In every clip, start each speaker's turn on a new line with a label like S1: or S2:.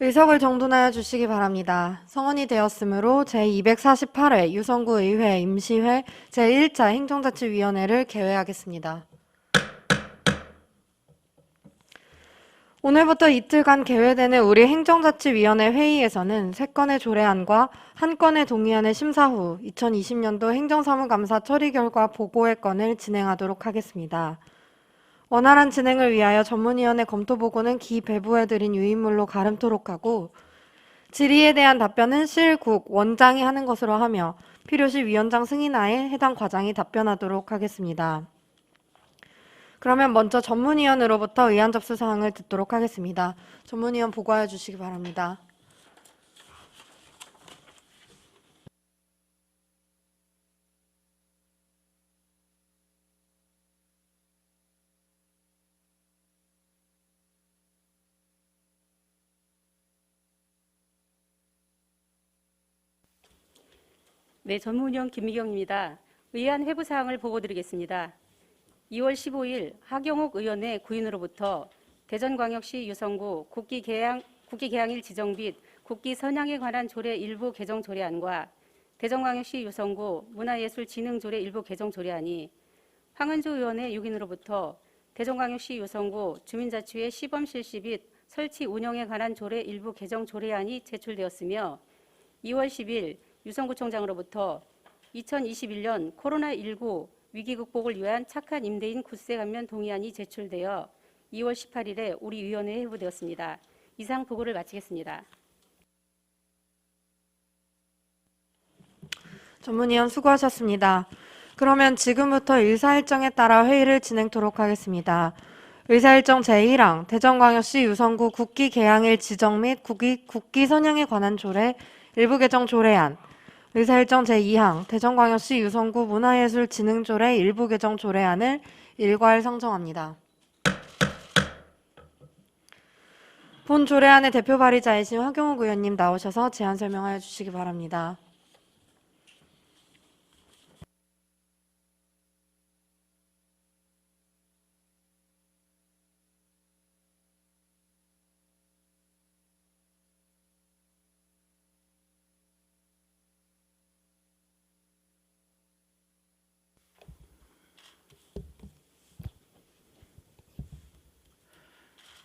S1: 의석을 정돈하여 주시기 바랍니다. 성원이 되었으므로 제248회 유성구 의회 임시회 제1차 행정자치위원회를 개회하겠습니다. 오늘부터 이틀간 개회되는 우리 행정자치위원회 회의에서는 3건의 조례안과 1건의 동의안을 심사 후 2020년도 행정사무감사 처리 결과 보고의 건을 진행하도록 하겠습니다. 원활한 진행을 위하여 전문위원회 검토보고는 기배부해드린 유인물로 가름토록 하고 질의에 대한 답변은 실국 원장이 하는 것으로 하며 필요시 위원장 승인하에 해당 과장이 답변하도록 하겠습니다. 그러면 먼저 전문위원으로부터 의안 접수 사항을 듣도록 하겠습니다. 전문위원 보고하여 주시기 바랍니다.
S2: 네, 전문위원 김미경입니다. 의안 회부 사항을 보고드리겠습니다. 2월 15일 하경옥 의원의 구인으로부터 대전광역시 유성구 국기 개항일 지정 및 국기 선양에 관한 조례 일부 개정 조례안과 대전광역시 유성구 문화예술진흥조례 일부 개정 조례안이 황은조 의원의 6인으로부터 대전광역시 유성구 주민자치회 시범 실시 및 설치 운영에 관한 조례 일부 개정 조례안이 제출되었으며 2월 10일 유성구청장으로부터 2021년 코로나19 위기 극복을 위한 착한 임대인 굿세 감면 동의안이 제출되어 2월 18일에 우리 위원회에 회부되었습니다. 이상 보고를 마치겠습니다.
S1: 전문위원 수고하셨습니다. 그러면 지금부터 의사일정에 따라 회의를 진행토록 하겠습니다. 의사일정 제1항 대전광역시 유성구 국기 개항일 지정 및 국기 선양에 관한 조례 일부 개정 조례안, 의사일정 제2항 대전광역시 유성구 문화예술진흥조례 일부 개정 조례안을 일괄 상정합니다. 본 조례안의 대표 발의자이신 하경욱 의원님 나오셔서 제안 설명하여 주시기 바랍니다.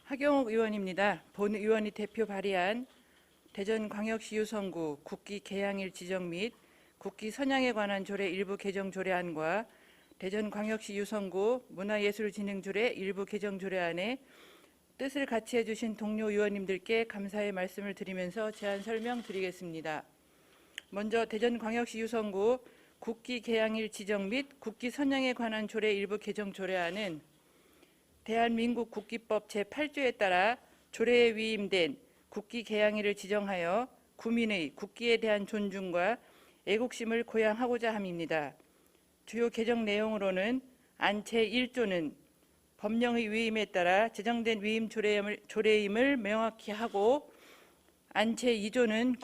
S3: 하경욱 의원입니다. 본 의원이 대표 발의한 대전광역시 유성구 국기 개항일 지정 및 국기 선양에 관한 조례 일부 개정 조례안과 대전광역시 유성구 문화예술진흥조례 일부 개정 조례안에 뜻을 같이 해주신 동료 의원님들께 감사의 말씀을 드리면서 제안 설명드리겠습니다. 먼저 대전광역시 유성구 국기 개항일 지정 및 국기 선양에 관한 조례 일부 개정 조례안은 대한민국 국기법 제8조에 따라 조례에 위임된 국기 개항일을 지정하여 구민의 국기에 대한 존중과 애국심을 고양하고자 함입니다. 주요 개정 내용으로는 안 제1조는 법령의 위임에 따라 제정된 위임 조례임을 명확히 하고 안 제2조는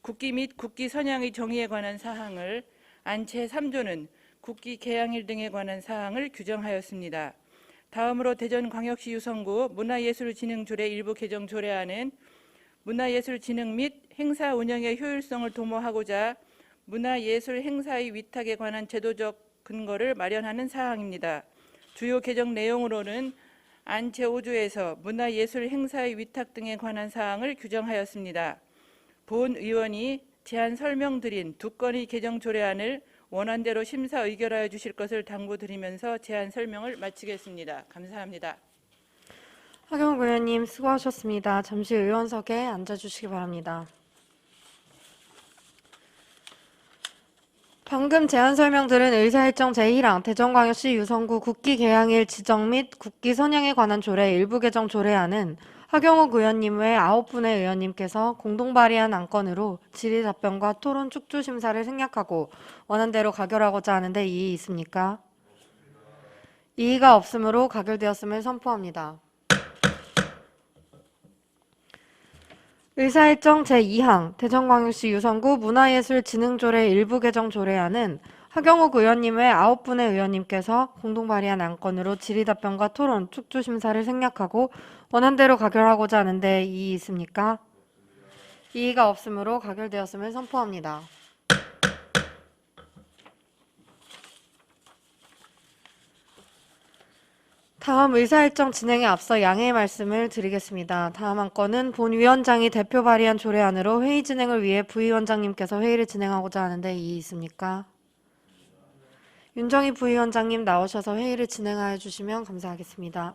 S3: 국기 및 국기 선양의 정의에 관한 사항을, 안 제3조는 국기 개항일 등에 관한 사항을 규정하였습니다. 다음으로 대전광역시 유성구 문화예술진흥조례 일부 개정 조례안은 문화예술진흥 및 행사 운영의 효율성을 도모하고자 문화예술 행사의 위탁에 관한 제도적 근거를 마련하는 사항입니다. 주요 개정 내용으로는 안 제5조에서 문화예술 행사의 위탁 등에 관한 사항을 규정하였습니다. 본 의원이 제안 설명드린 2건의 개정 조례안을 원안대로 심사 의결하여 주실 것을 당부드리면서 제안 설명을 마치겠습니다. 감사합니다.
S1: 하경욱 의원님 수고하셨습니다. 잠시 의원석에 앉아주시기 바랍니다. 방금 제안 설명드린 의사일정 제1항 대전광역시 유성구 국기 개항일 지정 및 국기 선양에 관한 조례 일부 개정 조례안은 하경욱 의원님 외 9분의 의원님께서 공동 발의한 안건으로 질의 답변과 토론 축조 심사를 생략하고 원안대로 가결하고자 하는데 이의 있습니까? 이의가 없으므로 가결되었음을 선포합니다. 의사일정 제2항 대전광역시 유성구 문화예술진흥조례 일부 개정 조례안은 하경욱 의원님 외 9분의 의원님께서 공동 발의한 안건으로 질의답변과 토론, 축조심사를 생략하고 원안대로 가결하고자 하는데 이의 있습니까? 이의가 없으므로 가결되었음을 선포합니다. 다음 의사일정 진행에 앞서 양해의 말씀을 드리겠습니다. 다음 안건은 본 위원장이 대표 발의한 조례안으로 회의 진행을 위해 부위원장님께서 회의를 진행하고자 하는데 이의 있습니까? 윤정희 부위원장님 나오셔서 회의를 진행하여 주시면 감사하겠습니다.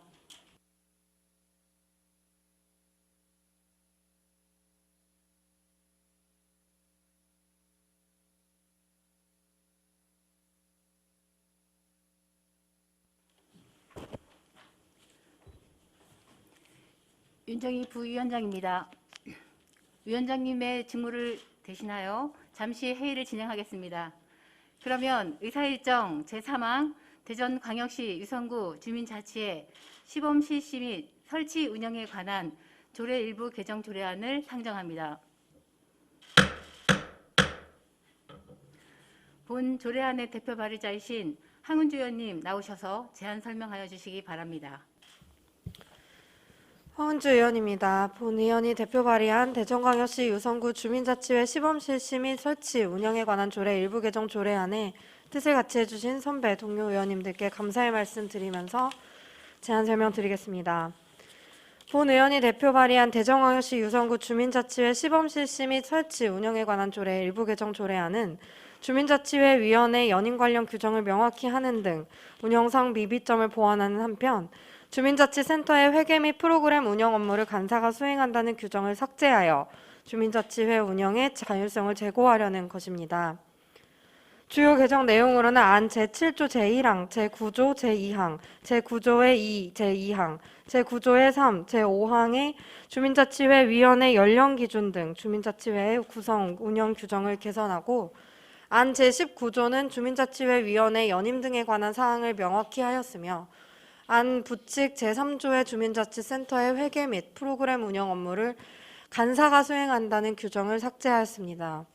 S2: 윤정희 부위원장입니다. 위원장님의 직무를 대신하여 잠시 회의를 진행하겠습니다. 그러면 의사일정 제3항 대전광역시 유성구 주민자치회 시범 실시 및 설치 운영에 관한 조례 일부 개정 조례안을 상정합니다. 본 조례안의 대표 발의자이신 항은주 의원님 나오셔서 제안 설명하여 주시기 바랍니다.
S1: 황은주 의원입니다. 본 의원이 대표 발의한 대전광역시 유성구 주민자치회 시범 실시 및 설치 운영에 관한 조례 일부 개정 조례안에 뜻을 같이 해주신 선배 동료 의원님들께 감사의 말씀 드리면서 제안 설명드리겠습니다. 본 의원이 대표 발의한 대전광역시 유성구 주민자치회 시범 실시 및 설치 운영에 관한 조례 일부 개정 조례안은 주민자치회 위원회 연임 관련 규정을 명확히 하는 등 운영상 미비점을 보완하는 한편 주민자치센터의 회계 및 프로그램 운영 업무를 간사가 수행한다는 규정을 삭제하여 주민자치회 운영의 자율성을 제고하려는 것입니다. 주요 개정 내용으로는 안 제7조 제1항, 제9조 제2항, 제9조의 2, 제2항, 제9조의 3, 제5항의 주민자치회 위원회 연령 기준 등 주민자치회의 구성, 운영 규정을 개선하고 안 제19조는 주민자치회 위원회 연임 등에 관한 사항을 명확히 하였으며 안 부칙 제3조의 주민자치센터의 회계 및 프로그램 운영 업무를 간사가 수행한다는 규정을 삭제하였습니다.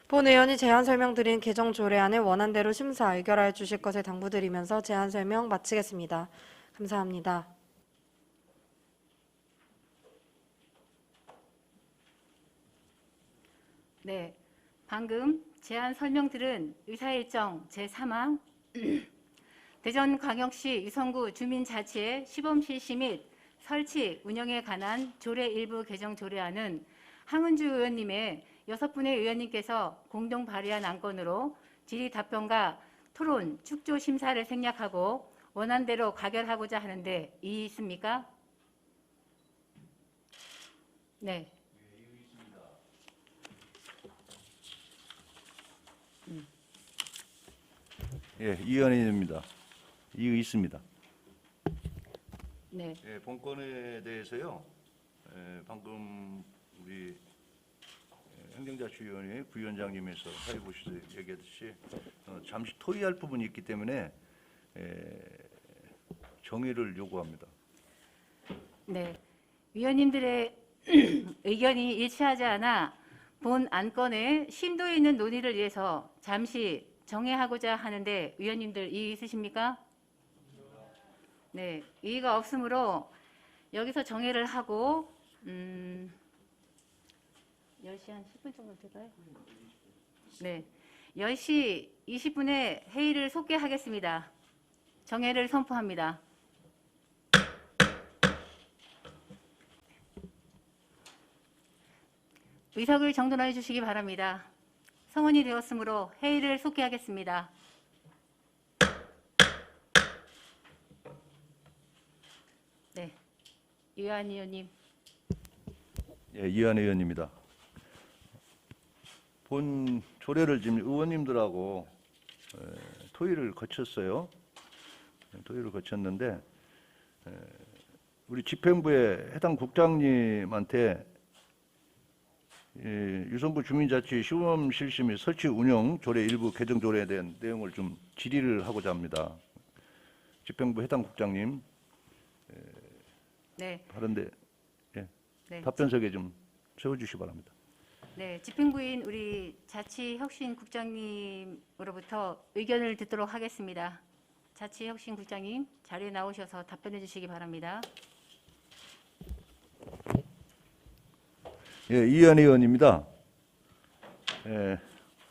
S1: 본 의원이 제안 설명드린 개정 조례안을 원안대로 심사, 의결하여 주실 것을 당부드리면서 제안 설명 마치겠습니다. 감사합니다.
S2: 네, 방금 제안 설명들은 의사일정 제3항 대전광역시 유성구 주민자치회 시범 실시 및 설치 운영에 관한 조례 일부 개정 조례안은 항은주 의원님의 6분의 의원님께서 공동 발의한 안건으로 질의 답변과 토론, 축조 심사를 생략하고 원안대로 가결하고자 하는데 이의 있습니까? 네.
S4: 예, 이현희입니다. 이의 있습니다.
S2: 네.
S4: 예, 본건에 대해서요. 방금 우리 행정자치위원회 부위원장님에서 사회보시서 얘기했듯이 잠시 토의할 부분이 있기 때문에 정의를 요구합니다.
S2: 네. 위원님들의 의견이 일치하지 않아 본 안건의 심도 있는 논의를 위해서 잠시 정회하고자 하는데 위원님들 이의 있으십니까? 네, 이의가 없으므로 여기서 정회를 하고 10시 한 10분 정도 될까요? 네, 10시 20분에 회의를 속개하겠습니다. 정회를 선포합니다. 의석을 정돈해 주시기 바랍니다. 성원이 되었으므로 회의를 속개하겠습니다. 네, 이완 의원님.
S4: 예, 이한희 의원입니다. 본 조례를 지금 의원님들하고 토의를 거쳤어요. 토의를 거쳤는데 우리 집행부의 해당 국장님한테 유성구 주민자치 시범 실시 및 설치 운영 조례 일부 개정 조례에 대한 내용을 좀 질의를 하고자 합니다. 집행부 해당 국장님
S2: 네.
S4: 하는데
S2: 네.
S4: 답변석에 좀 세워주시기 바랍니다.
S2: 네, 집행부인 우리 자치혁신국장님으로부터 의견을 듣도록 하겠습니다. 자치혁신국장님 자리에 나오셔서 답변해 주시기 바랍니다.
S4: 예, 이현 의원입니다. 예,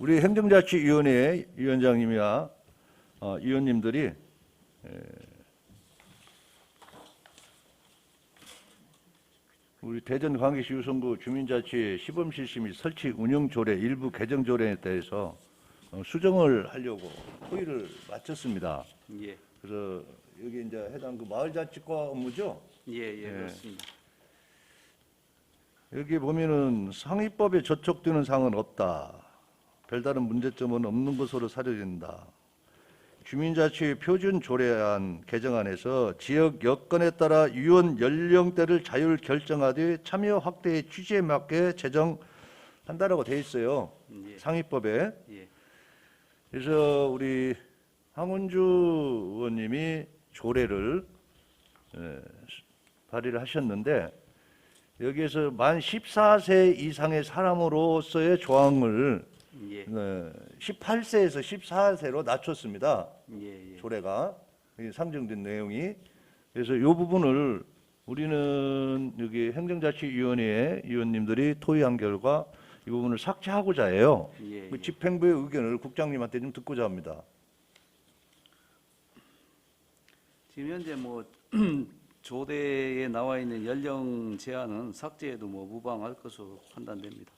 S4: 우리 행정자치위원회 위원장님이나 위원님들이 우리 대전광역시 유성구 주민자치 시범실시 및 설치 운영조례 일부 개정조례에 대해서 수정을 하려고 토의를 마쳤습니다.
S5: 예,
S4: 그래서 여기 이제 해당 그 마을자치과 업무죠.
S5: 예,
S4: 예.
S5: 그렇습니다.
S4: 여기 보면은 상위법에 저촉되는 사항은 없다. 별다른 문제점은 없는 것으로 사려진다. 주민자치 표준조례안 개정안에서 지역 여건에 따라 유원 연령대를 자율 결정하되 참여 확대의 취지에 맞게 제정한다라고 돼 있어요.
S5: 예,
S4: 상위법에.
S5: 예,
S4: 그래서 우리 황운주 의원님이 조례를 발의를 하셨는데 여기에서 만 14세 이상의 사람으로서의 조항을
S5: 예,
S4: 18세에서 14세로 낮췄습니다.
S5: 예, 예.
S4: 조례가 이 상정된 내용이. 그래서 이 부분을 우리는 여기 행정자치위원회 위원님들이 토의한 결과 이 부분을 삭제하고자 해요.
S5: 예,
S4: 그
S5: 예.
S4: 집행부의 의견을 국장님한테 좀 듣고자 합니다.
S5: 지금 현재 뭐 조례에 나와 있는 연령 제한은 삭제해도 뭐 무방할 것으로 판단됩니다.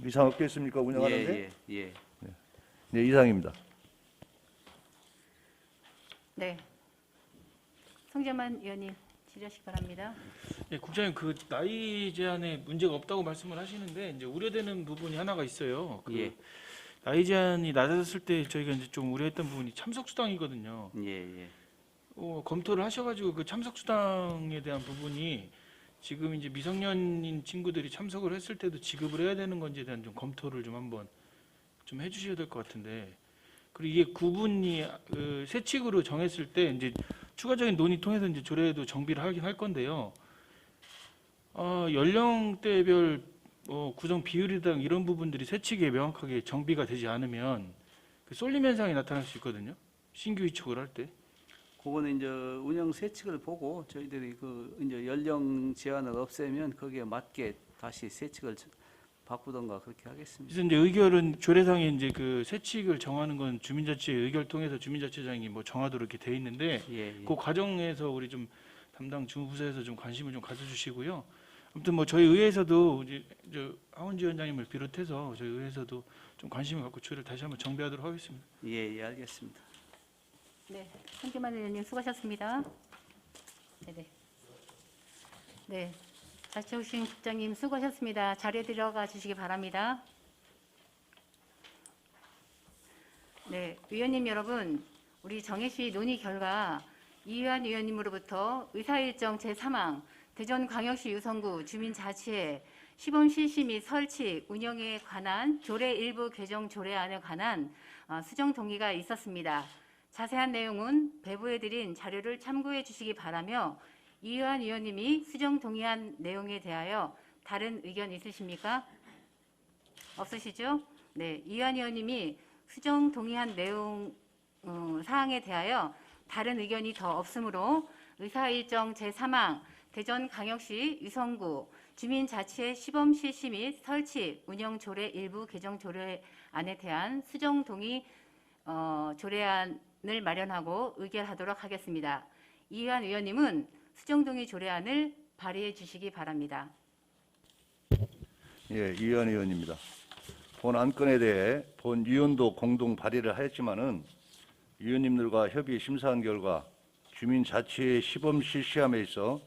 S4: 이상 없겠습니까? 운영하는데?
S5: 예, 예, 예.
S4: 네, 이상입니다.
S2: 네, 성재만 의원님 질의하시기 바랍니다.
S6: 예, 국장님 그 나이 제한에 문제가 없다고 말씀을 하시는데 이제 우려되는 부분이 하나가 있어요. 그
S5: 예.
S6: 나이 제한이 낮아졌을 때 저희가 이제 좀 우려했던 부분이 참석 수당이거든요.
S5: 예, 예.
S6: 검토를 하셔가지고 그 참석 수당에 대한 부분이 지금 이제 미성년인 친구들이 참석을 했을 때도 지급을 해야 되는 건지에 대한 좀 검토를 좀 한번 좀 해주셔야 될 것 같은데. 그리고 이게 구분이 그 세칙으로 정했을 때 이제 추가적인 논의 통해서 이제 조례에도 정비를 하긴 할 건데요. 연령대별 구성 비율이랑 이런 부분들이 세칙에 명확하게 정비가 되지 않으면 그 쏠림 현상이 나타날 수 있거든요. 신규 위촉을 할 때.
S5: 그거는 이제 운영 세칙을 보고 저희들이 그 이제 연령 제한을 없애면 거기에 맞게 다시 세칙을 바꾸던가 그렇게 하겠습니다.
S6: 그래서 이제 의결은 조례상에 이제 그 세칙을 정하는 건 주민자치 의결 통해서 주민자치장이 뭐 정하도록 이렇게 돼 있는데
S5: 예, 예.
S6: 그 과정에서 우리 좀 담당 주무부서에서 좀 관심을 좀 가져주시고요. 아무튼 뭐 저희 의회에서도 이제 하원지 위원장님을 비롯해서 저희 의회에서도 좀 관심을 갖고 조례를 다시 한번 정비하도록 하겠습니다.
S5: 예, 예, 알겠습니다.
S2: 네, 성재만 의원님 수고하셨습니다. 네네. 네, 자치혁신 국장님 수고하셨습니다. 자리에 들어가 주시기 바랍니다. 네, 위원님 여러분, 우리 정혜시 논의 결과 이유한 위원님으로부터 의사일정 제3항 대전광역시 유성구 주민자치회 시범 실시 및 설치 운영에 관한 조례 일부 개정 조례안에 관한 수정 동의가 있었습니다. 자세한 내용은 배부해드린 자료를 참고해 주시기 바라며 이유한 위원님이 수정 동의한 내용에 대하여 다른 의견 있으십니까? 없으시죠? 네, 이유한 위원님이 수정 동의한 내용 사항에 대하여 다른 의견이 더 없으므로 의사일정 제3항 대전광역시 유성구 주민자치회 시범 실시 및 설치 운영 조례 일부 개정 조례안에 대한 수정 동의 조례안을 마련하고 의결하도록 하겠습니다. 이유한 의원님은 수정동의 조례안을 발의해 주시기 바랍니다.
S4: 예, 이현 의원입니다. 본 안건에 대해 본 위원도 공동 발의를 하였지만은 위원님들과 협의 심사한 결과 주민자치회 시범 실시함에 있어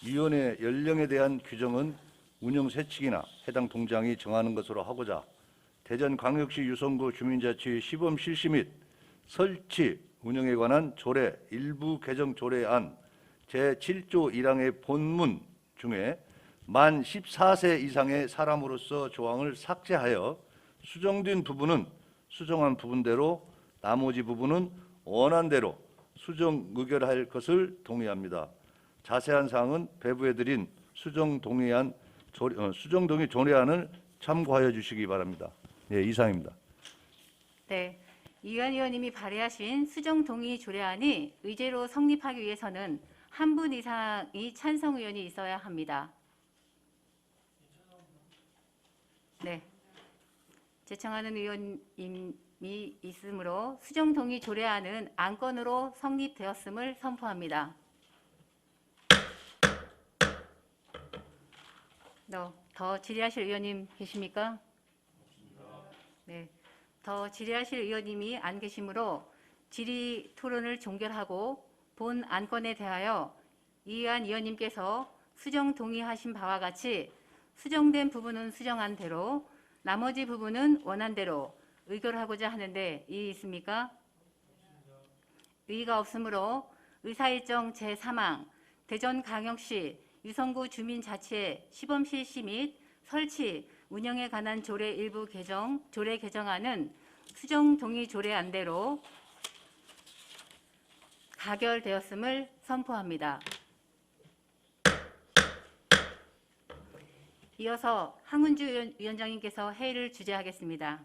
S4: 위원회 연령에 대한 규정은 운영 세칙이나 해당 동장이 정하는 것으로 하고자 대전광역시 유성구 주민자치회 시범 실시 및 설치 운영에 관한 조례 일부 개정 조례안 제7조 1항의 본문 중에 만 14세 이상의 사람으로서 조항을 삭제하여 수정된 부분은 수정한 부분대로 나머지 부분은 원안대로 수정 의결할 것을 동의합니다. 자세한 사항은 배부해드린 수정 동의 조례안을 참고하여 주시기 바랍니다. 예, 이상입니다.
S2: 네, 이완 의원님이 발의하신 수정 동의 조례안이 의제로 성립하기 위해서는 한 분 이상이 찬성 의원이 있어야 합니다. 네, 제청하는 의원님이 있으므로 수정 동의 조례안은 안건으로 성립되었음을 선포합니다. 더 질의하실 의원님 계십니까? 네. 더 질의하실 의원님이 안 계시므로 질의 토론을 종결하고 본 안건에 대하여 이해한 의원님께서 수정 동의하신 바와 같이 수정된 부분은 수정한 대로 나머지 부분은 원한 대로 의결하고자 하는데 이의 있습니까? 의의가 없으므로 의사일정 제3항 대전광역시 유성구 주민자치의 시범 실시 및 설치, 운영에 관한 조례 일부 조례 개정안은 수정 동의 조례안대로 가결되었음을 선포합니다. 이어서 항은주 위원장님께서 회의를 주재하겠습니다.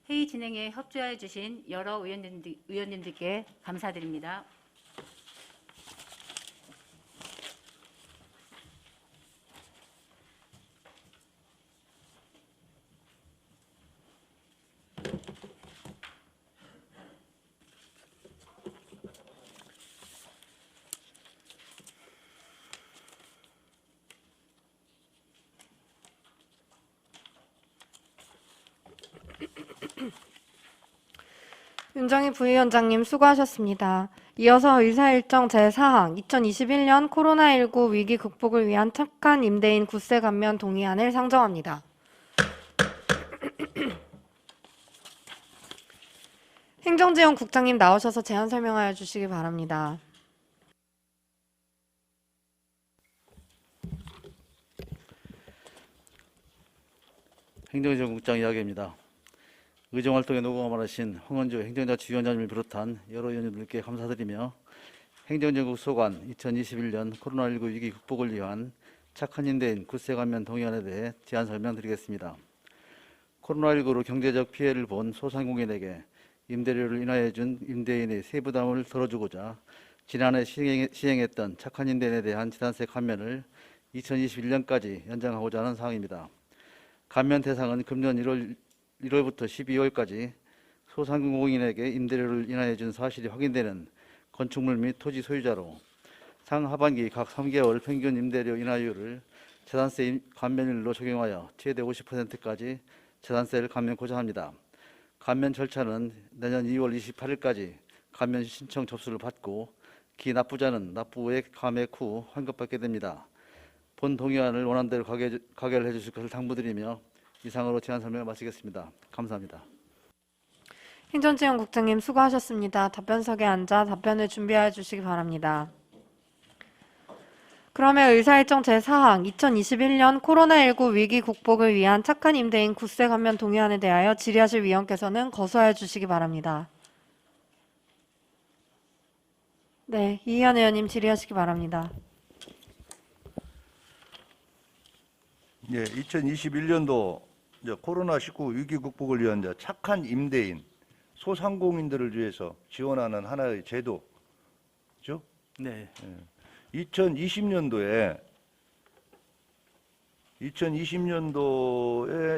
S2: 회의 진행에 협조해 주신 여러 의원님들께 감사드립니다.
S1: 윤정희 부위원장님 수고하셨습니다. 이어서 의사일정 제4항 2021년 코로나19 위기 극복을 위한 착한 임대인 구세 감면 동의안을 상정합니다. 행정지원국장님 나오셔서 제안 설명하여 주시기 바랍니다.
S7: 행정지원국장 이야기입니다. 의정활동에 노고가 많으신 황원주 행정자치위원장님을 비롯한 여러 의원님들께 감사드리며 행정정국 소관 2021년 코로나19 위기 극복을 위한 착한 임대인 구세 감면 동의안에 대해 제안 설명드리겠습니다. 코로나19로 경제적 피해를 본 소상공인에게 임대료를 인하해 준 임대인의 세부담을 덜어주고자 지난해 시행했던 착한 임대인에 대한 재산세 감면을 2021년까지 연장하고자 하는 사항입니다. 감면 대상은 금년 1월부터 12월까지 소상공인에게 임대료를 인하해 준 사실이 확인되는 건축물 및 토지 소유자로 상하반기 각 3개월 평균 임대료 인하율을 재산세 감면율로 적용하여 최대 50%까지 재산세를 감면고자 합니다. 감면 절차는 내년 2월 28일까지 감면 신청 접수를 받고 기 납부자는 납부액 감액 후 환급받게 됩니다. 본 동의안을 원안대로 가결해 주실 것을 당부드리며 이상으로 제안 설명을 마치겠습니다. 감사합니다.
S1: 행정지원국장님 수고하셨습니다. 답변석에 앉아 답변을 준비하여 주시기 바랍니다. 그러면 의사일정 제4항 2021년 코로나19 위기 극복을 위한 착한 임대인 구세 감면 동의안에 대하여 질의하실 위원께서는 거수하여 주시기 바랍니다. 네, 이희연 의원님 질의하시기 바랍니다.
S4: 예, 2021년도 코로나19 위기 극복을 위한 착한 임대인, 소상공인들을 위해서 지원하는 하나의 제도죠.
S7: 네.
S4: 2020년도에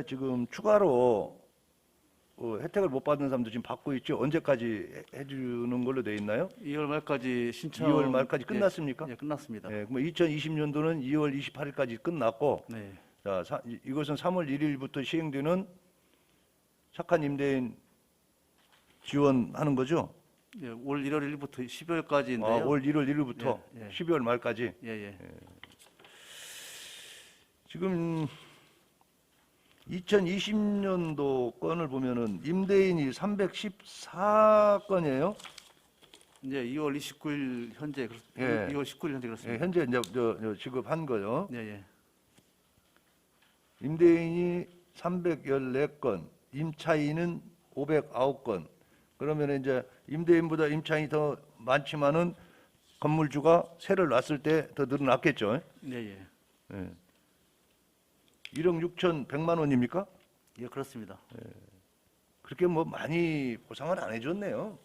S4: 지금 추가로 혜택을 못 받는 사람도 지금 받고 있죠. 언제까지 해주는 걸로 돼 있나요?
S7: 2월 말까지 신청.
S4: 2월 말까지 끝났습니까?
S7: 예, 끝났습니다.
S4: 네, 그럼 2020년도는 2월 28일까지 끝났고,
S7: 네.
S4: 자, 이것은 3월 1일부터 시행되는 착한 임대인 지원하는 거죠?
S7: 예, 올 1월 1일부터 12월까지인데요.
S4: 아, 올 1월 1일부터
S7: 예, 예.
S4: 12월 말까지.
S7: 예.
S4: 지금 2020년도 건을 보면은 임대인이 314건이에요.
S7: 이제 2월 29일 현재
S4: 예.
S7: 2월 19일 현재
S4: 예,
S7: 그렇습니다.
S4: 현재 이제 지급한 거요.
S7: 예.
S4: 임대인이 314건, 임차인은 509건. 그러면 이제 임대인보다 임차인이 더 많지만은 건물주가 세를 놨을 때 더 늘어났겠죠.
S7: 예.
S4: 예. 1억 6천 100만 원입니까?
S7: 예, 그렇습니다.
S4: 그렇게 뭐 많이 보상을 안 해줬네요.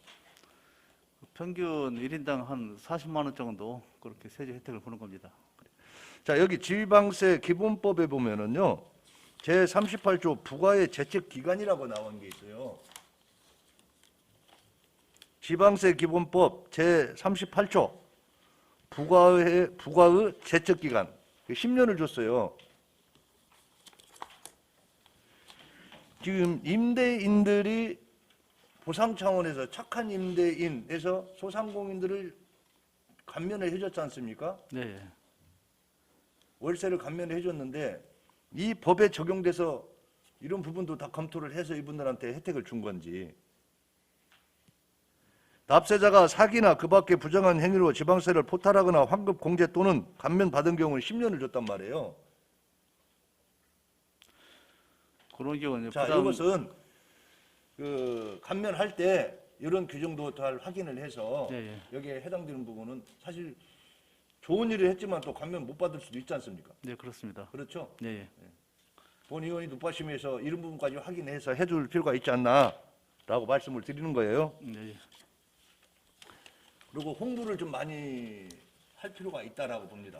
S7: 평균 1인당 한 40만 원 정도 그렇게 세제 혜택을 보는 겁니다.
S4: 자, 여기 지방세 기본법에 보면은요, 제38조 부과의 제척 기간이라고 나온 게 있어요. 지방세 기본법 제38조 부과의 제척 기간 10년을 줬어요. 지금 임대인들이 보상 차원에서 착한 임대인에서 소상공인들을 감면을 해줬지 않습니까?
S7: 네,
S4: 월세를 감면을 해줬는데 이 법에 적용돼서 이런 부분도 다 검토를 해서 이분들한테 혜택을 준 건지, 납세자가 사기나 그 밖의 부정한 행위로 지방세를 포탈하거나 환급 공제 또는 감면받은 경우는 10년을 줬단 말이에요.
S7: 그런 경우는
S4: 자, 이것은 그 감면할 때 이런 규정도 잘 확인을 해서
S7: 예, 예.
S4: 여기에 해당되는 부분은 사실 좋은 일을 했지만 또 감면 못 받을 수도 있지 않습니까?
S7: 네, 그렇습니다.
S4: 그렇죠?
S7: 네, 예.
S4: 본 의원이 높아심에서 이런 부분까지 확인해서 해줄 필요가 있지 않나라고 말씀을 드리는 거예요.
S7: 네, 예.
S4: 그리고 홍보를 좀 많이 할 필요가 있다라고 봅니다.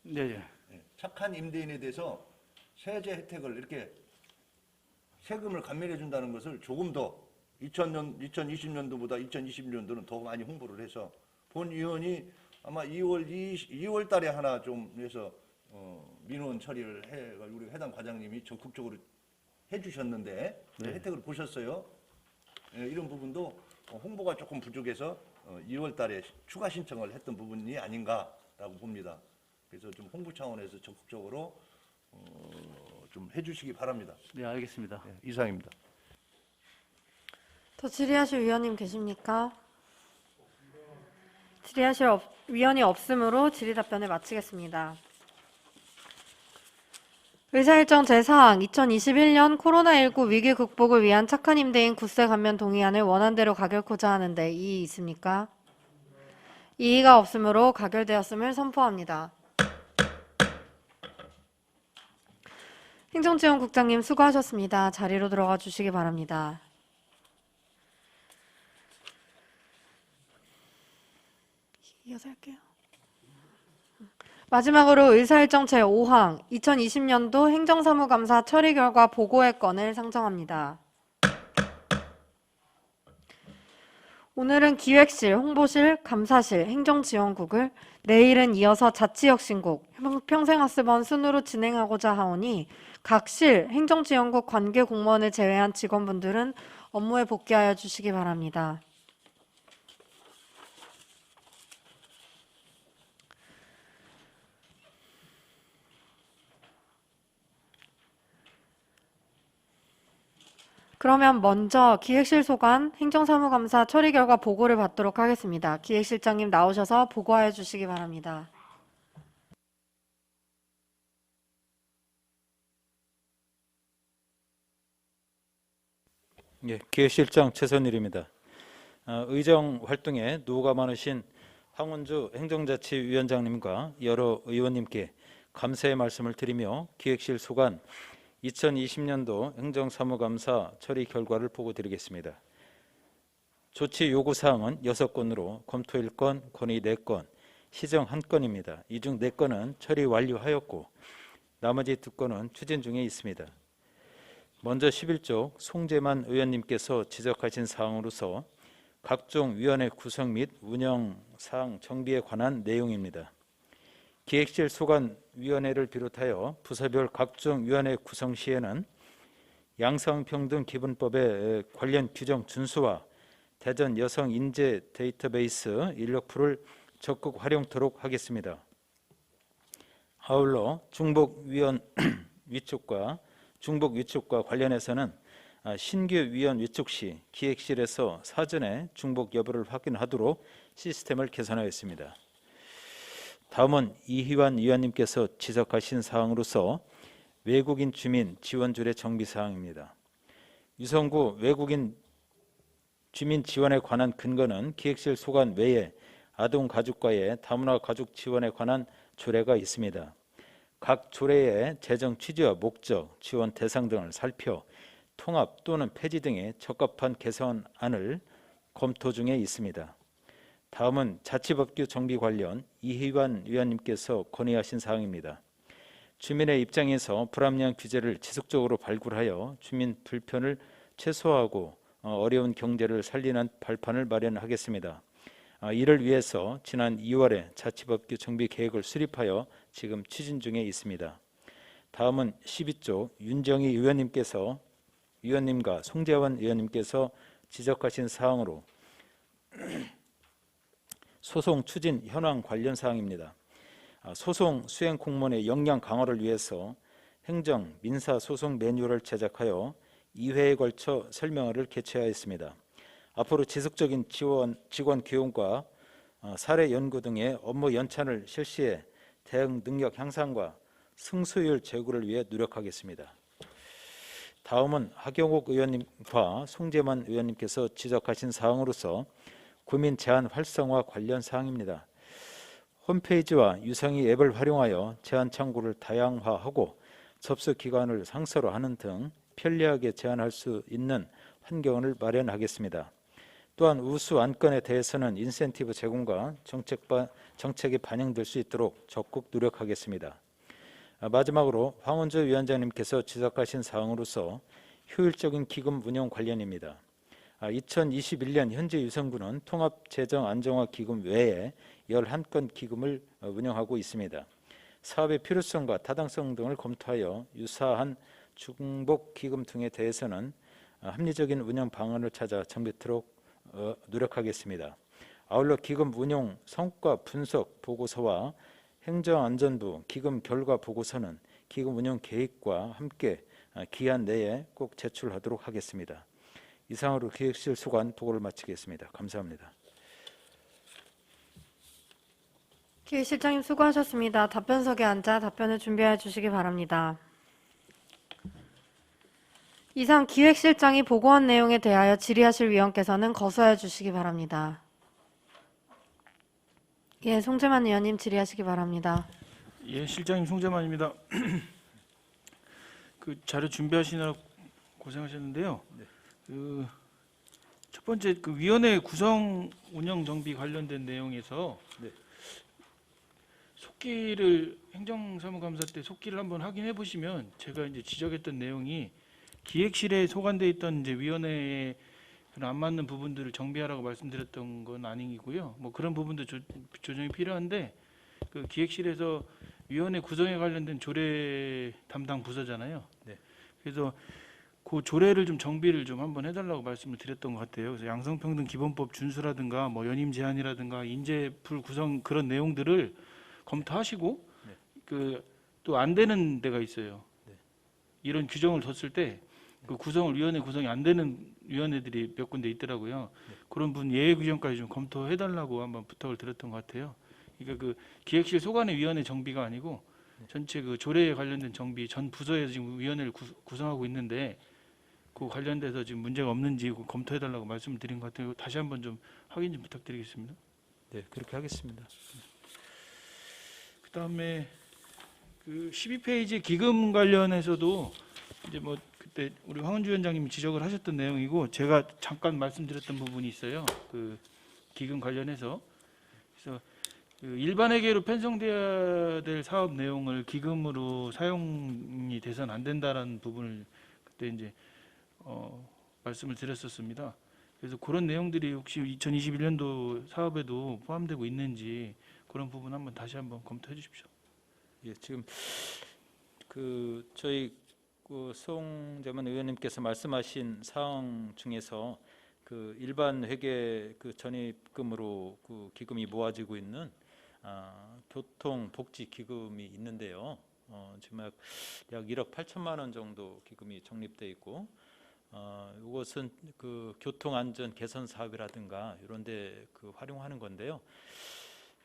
S7: 네, 예.
S4: 예, 착한 임대인에 대해서 세제 혜택을 이렇게 세금을 감면해 준다는 것을 조금 더 2020년도보다 2021년도는 더 많이 홍보를 해서 본 의원이 아마 2월 달에 하나 좀 해서 민원 처리를 해 우리 해당 과장님이 적극적으로 해주셨는데
S7: 네.
S4: 혜택을 보셨어요. 예, 이런 부분도 홍보가 조금 부족해서 2월 달에 추가 신청을 했던 부분이 아닌가라고 봅니다. 그래서 좀 홍보 차원에서 적극적으로 좀 해주시기 바랍니다.
S7: 네, 알겠습니다.
S4: 예, 이상입니다.
S1: 더 질의하실 위원님 계십니까? 질의하실 위원이 없으므로 질의 답변을 마치겠습니다. 의사일정 제4항 2021년 코로나19 위기 극복을 위한 착한 임대인 구세 감면 동의안을 원안대로 가결코자 하는데 이의 있습니까? 이의가 없으므로 가결되었음을 선포합니다. 행정지원국장님 수고하셨습니다. 자리로 들어가 주시기 바랍니다. 이어서 할게요. 마지막으로 의사일정 제5항 2020년도 행정사무감사 처리 결과 보고의 건을 상정합니다. 오늘은 기획실, 홍보실, 감사실, 행정지원국을, 내일은 이어서 자치혁신국, 평생학습원 순으로 진행하고자 하오니 각 실, 행정지원국 관계 공무원을 제외한 직원분들은 업무에 복귀하여 주시기 바랍니다. 그러면 먼저 기획실 소관 행정사무감사 처리 결과 보고를 받도록 하겠습니다. 기획실장님 나오셔서 보고하여 주시기 바랍니다.
S8: 예, 기획실장 최선일입니다. 의정 활동에 노고가 많으신 황운주 행정자치위원장님과 여러 의원님께 감사의 말씀을 드리며 기획실 소관 2020년도 행정사무감사 처리 결과를 보고드리겠습니다. 조치 요구사항은 6건으로 검토 1건, 건의 4건, 시정 1건입니다. 이 중 4건은 처리 완료하였고 나머지 2건은 추진 중에 있습니다. 먼저 11조 송재만 의원님께서 지적하신 사항으로서 각종 위원회 구성 및 운영 사항 정비에 관한 내용입니다. 기획실 소관위원회를 비롯하여 부서별 각종 위원회 구성 시에는 양성평등기본법의 관련 규정 준수와 대전 여성 인재 데이터베이스 인력풀을 적극 활용토록 하겠습니다. 아울러 중복위원 위촉과 관련해서는 신규 위원 위촉 시 기획실에서 사전에 중복 여부를 확인하도록 시스템을 개선하였습니다. 다음은 이희환 위원님께서 지적하신 사항으로서 외국인 주민 지원줄의 정비 사항입니다. 유성구 외국인 주민 지원에 관한 근거는 기획실 소관 외에 아동가족과의 다문화 가족 지원에 관한 조례가 있습니다. 각 조례의 재정 취지와 목적, 지원 대상 등을 살펴 통합 또는 폐지 등의 적합한 개선안을 검토 중에 있습니다. 다음은 자치법규 정비 관련 이희관 위원님께서 건의하신 사항입니다. 주민의 입장에서 불합리한 규제를 지속적으로 발굴하여 주민 불편을 최소화하고 어려운 경제를 살리는 발판을 마련하겠습니다. 이를 위해서 지난 2월에 자치법규 정비 계획을 수립하여 지금 추진 중에 있습니다. 다음은 12조 윤정희 위원님과 송재환 의원님께서 지적하신 사항으로 소송 추진 현황 관련 사항입니다. 소송 수행 공무원의 역량 강화를 위해서 행정 민사 소송 매뉴얼을 제작하여 2회에 걸쳐 설명회를 개최하였습니다. 앞으로 지속적인 직원 교육과 사례 연구 등의 업무 연찬을 실시해 대응 능력 향상과 승소율 제고를 위해 노력하겠습니다. 다음은 하경욱 의원님과 송재만 의원님께서 지적하신 사항으로서 구민 제안 활성화 관련 사항입니다. 홈페이지와 유성희 앱을 활용하여 제안 창구를 다양화하고 접수 기관을 상세로 하는 등 편리하게 제안할 수 있는 환경을 마련하겠습니다. 또한 우수 안건에 대해서는 인센티브 제공과 정책에 반영될 수 있도록 적극 노력하겠습니다. 마지막으로 황원조 위원장님께서 지적하신 사항으로서 효율적인 기금 운영 관련입니다. 2021년 현재 유성구는 통합재정안정화기금 외에 11건 기금을 운영하고 있습니다. 사업의 필요성과 타당성 등을 검토하여 유사한 중복기금 등에 대해서는 합리적인 운영 방안을 찾아 정비토록 노력하겠습니다. 아울러 기금 운용 성과 분석 보고서와 행정안전부 기금 결과 보고서는 기금 운영 계획과 함께 기한 내에 꼭 제출하도록 하겠습니다. 이상으로 기획실 소관 보고를 마치겠습니다. 감사합니다.
S1: 기획실장님 수고하셨습니다. 답변석에 앉아 답변을 준비해 주시기 바랍니다. 이상 기획실장이 보고한 내용에 대하여 질의하실 위원께서는 거수하여 주시기 바랍니다. 예, 송재만 의원님 질의하시기 바랍니다.
S6: 예, 실장님 송재만입니다. 그 자료 준비하시느라 고생하셨는데요. 첫 번째 그 위원회 구성 운영 정비 관련된 내용에서 속기를 행정사무감사 때 속기를 한번 확인해 보시면 제가 이제 지적했던 내용이 기획실에 소관돼 있던 이제 위원회에 안 맞는 부분들을 정비하라고 말씀드렸던 건 아니고요. 뭐 그런 부분도 조정이 필요한데 그 기획실에서 위원회 구성에 관련된 조례 담당 부서잖아요.
S8: 네.
S6: 그래서 그 조례를 좀 정비를 좀 한번 해달라고 말씀을 드렸던 것 같아요. 그래서 양성평등 기본법 준수라든가 뭐 연임 제한이라든가 인재풀 구성 그런 내용들을 검토하시고
S8: 네.
S6: 그 또 안 되는 데가 있어요.
S8: 네.
S6: 이런 규정을 뒀을 때 그 구성을 위원회 구성이 안 되는 위원회들이 몇 군데 있더라고요.
S8: 네.
S6: 그런 분 예외 규정까지 좀 검토해달라고 한번 부탁을 드렸던 것 같아요. 그러니까 그 기획실 소관의 위원회 정비가 아니고 전체 그 조례에 관련된 정비 전 부서에서 지금 위원회를 구성하고 있는데 그 관련돼서 지금 문제가 없는지 검토해달라고 말씀드린 것 같아요. 다시 한번 좀 확인 좀 부탁드리겠습니다.
S8: 네, 그렇게 하겠습니다.
S6: 그다음에 그 12페이지 기금 관련해서도 이제 뭐 그때 우리 황은주 위원장님이 지적을 하셨던 내용이고 제가 잠깐 말씀드렸던 부분이 있어요. 그 기금 관련해서 그래서 그 일반회계로 편성돼야 될 사업 내용을 기금으로 사용이 돼서는 안 된다라는 부분을 그때 이제 말씀을 드렸었습니다. 그래서 그런 내용들이 혹시 2021년도 사업에도 포함되고 있는지 그런 부분 한번 다시 한번 검토해 주십시오.
S8: 예, 지금 그 저희 그 송재만 의원님께서 말씀하신 사항 중에서 그 일반 회계 그 전입금으로 그 기금이 모아지고 있는 교통복지 기금이 있는데요. 지금 약 1억 8천만 원 정도 기금이 적립돼 있고 이것은 그 교통안전 개선 사업이라든가 이런데 그 활용하는 건데요.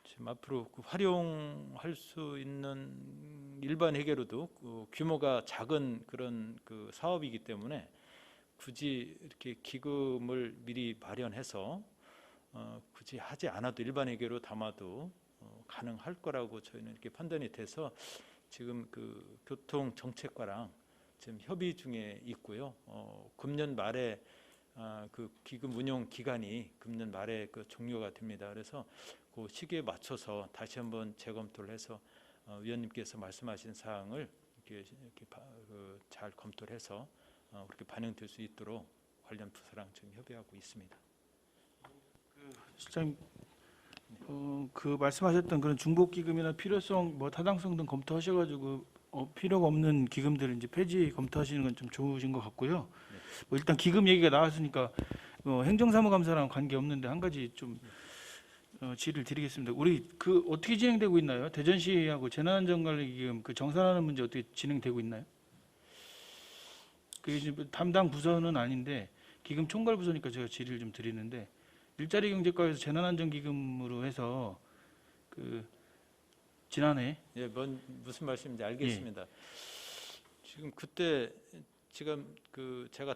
S8: 지금 앞으로 그 활용할 수 있는 일반 회계로도 그 규모가 작은 그런 그 사업이기 때문에 굳이 이렇게 기금을 미리 마련해서 굳이 하지 않아도 일반 회계로 담아도 가능할 거라고 저희는 이렇게 판단이 돼서 지금 그 교통 정책과랑 지금 협의 중에 있고요. 금년 말에 그 기금 운용 기간이 금년 말에 그 종료가 됩니다. 그래서 그 시기에 맞춰서 다시 한번 재검토를 해서 위원님께서 말씀하신 사항을 이렇게 잘 검토를 해서 그렇게 반영될 수 있도록 관련 부서랑 지금 협의하고 있습니다.
S6: 실장님, 그 말씀하셨던 그런 중복 기금이나 필요성, 뭐 타당성 등 검토하셔가지고 필요가 없는 기금들을 이제 폐지 검토하시는 건 좀 좋으신 것 같고요. 뭐 일단 기금 얘기가 나왔으니까 행정사무감사랑 관계 없는데 한 가지 좀 질의를 드리겠습니다. 우리 그 어떻게 진행되고 있나요? 대전시하고 재난안전관리기금 그 정산하는 문제 어떻게 진행되고 있나요? 그 이제 담당 부서는 아닌데 기금 총괄 부서니까 제가 질의를 좀 드리는데 일자리 경제과에서 재난안전기금으로 해서 그 지난해
S8: 예, 무슨 말씀인지 알겠습니다. 지금 그때 지금 그 제가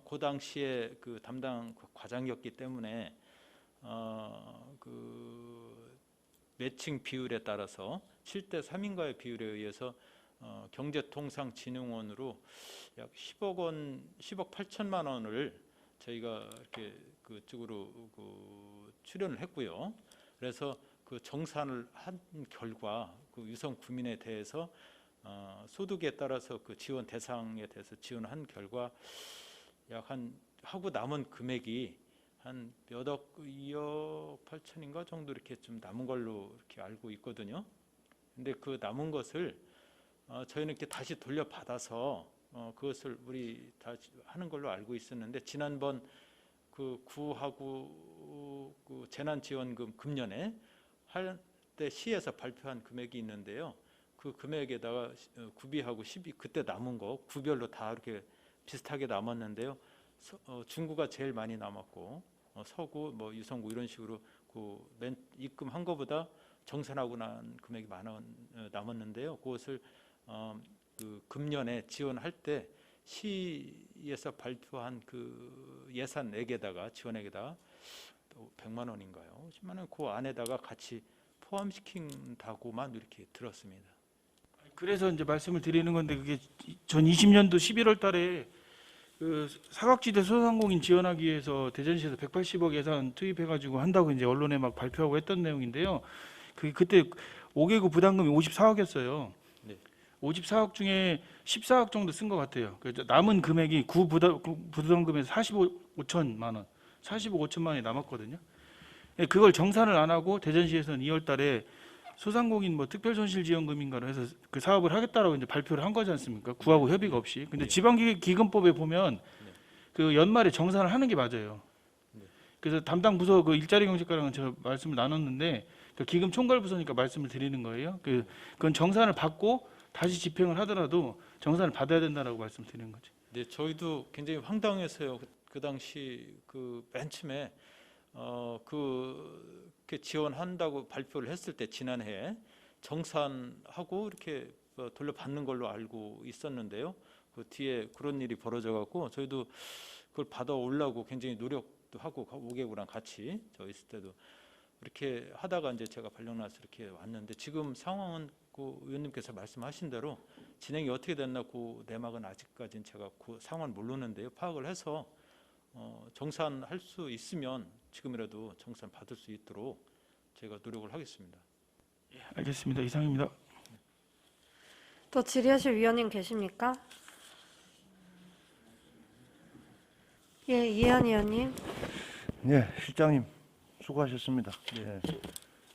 S8: 그 당시에 그 담당 과장이었기 때문에 그 매칭 비율에 따라서 7대 3인가의 비율에 의해서 경제통상진흥원으로 약 10억 8천만 원을 저희가 이렇게 그쪽으로 출연을 했고요. 그래서 그 정산을 한 결과 그 유성 구민에 대해서 소득에 따라서 그 지원 대상에 대해서 지원한 결과 약 하고 남은 금액이 한 몇 억, 2억 8천인가 정도 이렇게 좀 남은 걸로 이렇게 알고 있거든요. 근데 그 남은 것을 저희는 이렇게 다시 돌려받아서 그것을 우리 다 하는 걸로 알고 있었는데 지난번 그 구하고 그 재난지원금 금년에 할 때 시에서 발표한 금액이 있는데요. 그 금액에다가 구비하고 그때 남은 거 구별로 다 이렇게 비슷하게 남았는데요. 중구가 제일 많이 남았고 서구, 뭐 유성구 이런 식으로 그 맨 입금한 거보다 정산하고 난 금액이 남았는데요. 그것을 그 금년에 지원할 때 시에서 발표한 그 예산액에다가 지원액에다가 100만 원인가요? 10만 원 그 안에다가 같이 포함시킨다고만 이렇게 들었습니다.
S6: 그래서 이제 말씀을 드리는 건데 그게 전 20년도 11월 달에 그 사각지대 소상공인 지원하기 위해서 대전시에서 180억 예산 투입해가지고 한다고 이제 언론에 막 발표하고 했던 내용인데요. 그때 5개구 부담금이 54억이었어요.
S8: 네.
S6: 54억 중에 14억 정도 쓴 것 같아요. 그래서 남은 금액이 부담금에서 45천만 원, 45억 5천만 원이 남았거든요. 그걸 정산을 안 하고 대전시에서는 2월 달에 소상공인 뭐 특별손실지원금인가로 해서 그 사업을 하겠다라고 이제 발표를 한 거지 않습니까? 구하고 협의가 없이. 근데 지방기금법에 보면 그 연말에 정산을 하는 게 맞아요. 그래서 담당 부서 그 일자리 경제과랑은 제가 말씀을 나눴는데 그 기금 총괄 부서니까 말씀을 드리는 거예요. 그건 정산을 받고 다시 집행을 하더라도 정산을 받아야 된다라고 말씀드리는 거죠.
S8: 네, 저희도 굉장히 황당해서요. 그 당시 그 맨 처음에 그 지원한다고 발표를 했을 때 지난해 정산하고 이렇게 돌려받는 걸로 알고 있었는데요. 그 뒤에 그런 일이 벌어져 갖고 저희도 그걸 받아오려고 굉장히 노력도 하고 5개구랑 같이 저 있을 때도 이렇게 하다가 이제 제가 발령나서 이렇게 왔는데 지금 상황은 그 의원님께서 말씀하신 대로 진행이 어떻게 됐나 그 내막은 아직까지는 제가 그 상황을 모르는데요. 파악을 해서 정산할 수 있으면 지금이라도 정산 받을 수 있도록 제가 노력을 하겠습니다.
S6: 알겠습니다. 이상입니다.
S1: 또 질의하실 위원님 계십니까? 예, 이해한 의원님.
S4: 네, 실장님 수고하셨습니다. 네.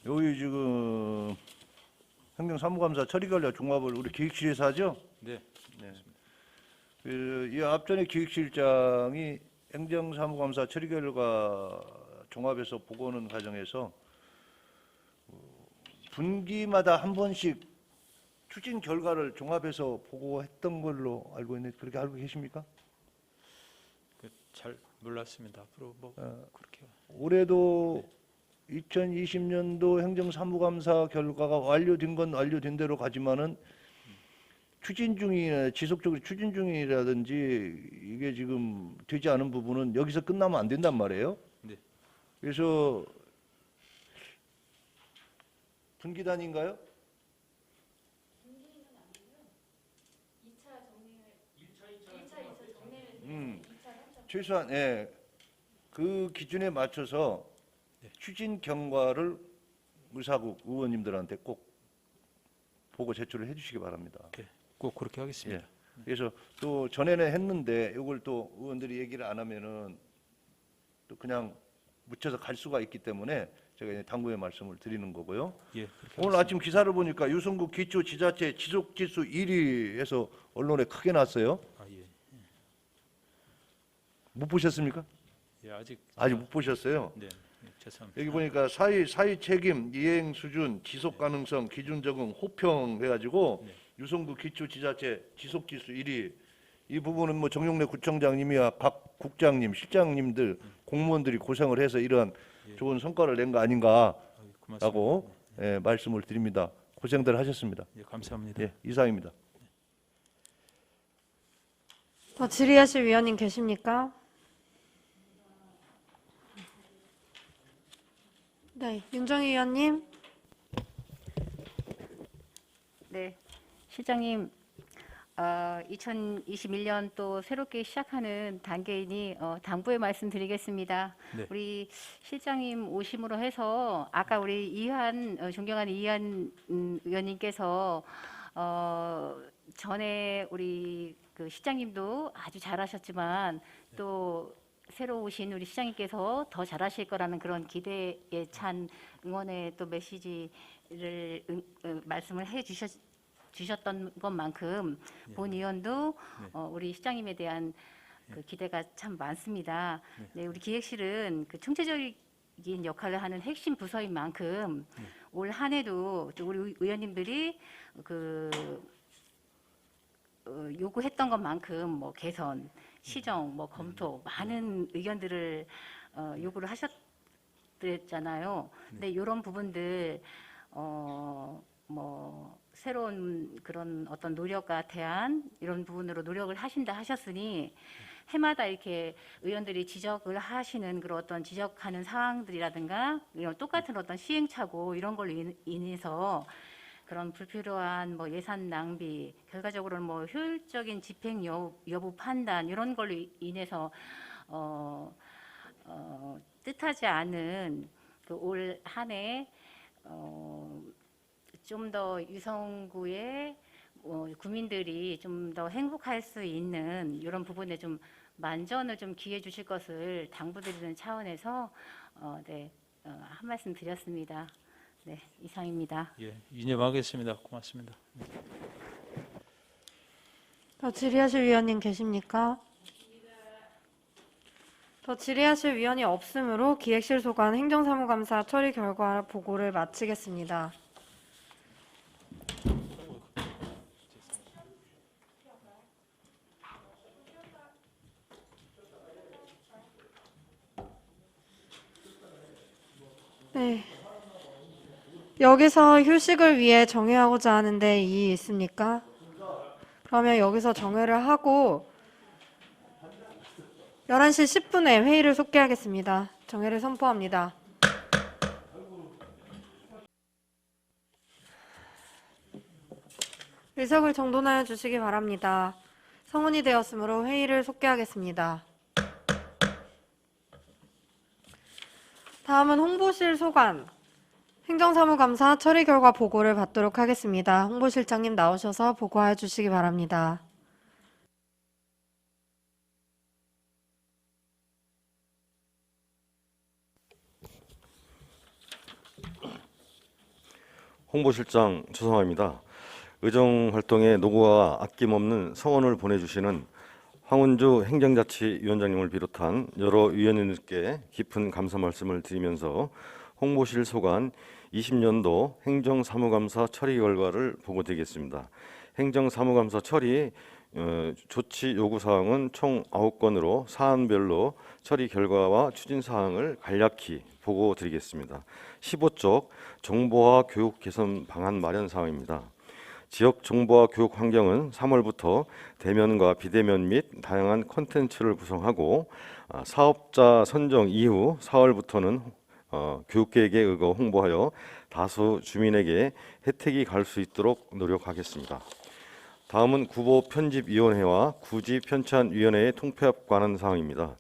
S4: 여기 지금 행정사무감사 처리결과 종합을 우리 기획실에서 하죠?
S8: 네.
S4: 이 앞전에 기획실장이 행정사무감사 처리결과 종합해서 보고하는 과정에서 분기마다 한 번씩 추진 결과를 종합해서 보고했던 걸로 알고 있는데 그렇게 알고 계십니까?
S8: 잘 몰랐습니다. 앞으로 뭐 그렇게
S4: 올해도 2020년도 행정사무감사 결과가 완료된 건 완료된 대로 가지만은 추진 중이나 지속적으로 추진 중이라든지 이게 지금 되지 않은 부분은 여기서 끝나면 안 된단 말이에요.
S8: 네.
S4: 그래서 분기단인가요? 최소한 그 기준에 맞춰서 추진 경과를 의사국 의원님들한테 꼭 보고 제출을 해주시기 바랍니다.
S8: 꼭 그렇게 하겠습니다.
S4: 예. 그래서 또 전에는 했는데 이걸 또 의원들이 얘기를 안 하면은 또 그냥 묻혀서 갈 수가 있기 때문에 제가 이제 당부의 말씀을 드리는 거고요.
S8: 예, 그렇게
S4: 오늘 아침 기사를 보니까 유성구 기초지자체 지속지수 1위 해서 언론에 크게 났어요.
S8: 예.
S4: 못 보셨습니까?
S8: 예, 아직
S4: 못 보셨어요.
S8: 네, 죄송합니다.
S4: 여기 보니까 사회 책임, 이행 수준, 지속 가능성, 기준 적응, 호평 해가지고 유성구 기초지자체 지속지수 1위. 이 부분은 뭐 정용래 구청장님이야 각 국장님, 실장님들, 공무원들이 고생을 해서 이러한 좋은 성과를 낸 거 아닌가라고
S8: 고맙습니다.
S4: 말씀을 드립니다. 고생들 하셨습니다.
S8: 예, 감사합니다.
S4: 예, 이상입니다.
S1: 더 질의하실 위원님 계십니까? 네, 윤정희 위원님.
S9: 네, 실장님, 2021년 또 새롭게 시작하는 단계이니 당부의 말씀드리겠습니다.
S8: 네.
S9: 우리 실장님 오심으로 해서 아까 우리 존경하는 이한 의원님께서 전에 우리 그 시장님도 아주 잘하셨지만 또 새로 오신 우리 시장님께서 더 잘하실 거라는 그런 기대에 찬 응원의 또 메시지를 말씀을 주셨던 것만큼 본 의원도 우리 시장님에 대한 그 기대가 참 많습니다. 네, 우리 기획실은 그 총체적인 역할을 하는 핵심 부서인 만큼 올 한 해도 또 우리 의원님들이 그 요구했던 것만큼 뭐 개선, 시정, 뭐 검토 많은 의견들을 요구를 하셨잖아요. 근데 이런 부분들 뭐 새로운 그런 어떤 노력과 대안 이런 부분으로 노력을 하신다 하셨으니 해마다 이렇게 의원들이 지적을 하시는 그런 어떤 지적하는 사항들이라든가 이런 똑같은 어떤 시행착오 이런 걸로 인해서 그런 불필요한 뭐 예산 낭비, 결과적으로는 뭐 효율적인 집행 여부 판단 이런 걸로 인해서 뜻하지 않은 그 올 한 해 좀 더 유성구의 구민들이 좀 더 행복할 수 있는 이런 부분에 좀 만전을 좀 기해 주실 것을 당부드리는 차원에서 한 말씀 드렸습니다. 네, 이상입니다.
S8: 예, 유념하겠습니다. 고맙습니다.
S1: 더 질의하실 위원님 계십니까? 더 질의하실 위원이 없으므로 기획실 소관 행정사무감사 처리 결과 보고를 마치겠습니다. 네. 여기서 휴식을 위해 정회하고자 하는데 이의 있습니까? 그러면 여기서 정회를 하고 11시 10분에 회의를 속개하겠습니다. 정회를 선포합니다. 의석을 정돈하여 주시기 바랍니다. 성운이 되었으므로 회의를 속개하겠습니다. 다음은 홍보실 소관, 행정사무감사 처리 결과 보고를 받도록 하겠습니다. 홍보실장님 나오셔서 보고해 주시기 바랍니다.
S10: 홍보실장 조성화입니다. 의정활동에 노고와 아낌없는 성원을 보내주시는 황운주 행정자치위원장님을 비롯한 여러 위원님들께 깊은 감사 말씀을 드리면서 홍보실 소관 20년도 행정사무감사 처리 결과를 보고드리겠습니다. 행정사무감사 처리 조치 요구사항은 총 9건으로 사안별로 처리 결과와 추진사항을 간략히 보고드리겠습니다. 15쪽 정보화 교육 개선 방안 마련 사항입니다. 지역 정보화 교육 환경은 3월부터 대면과 비대면 및 다양한 콘텐츠를 구성하고 사업자 선정 이후 4월부터는 교육계획에 의거 홍보하여 다수 주민에게 혜택이 갈 수 있도록 노력하겠습니다. 다음은 구보 편집위원회와 구지 편찬위원회의 통폐합 관한 사항입니다.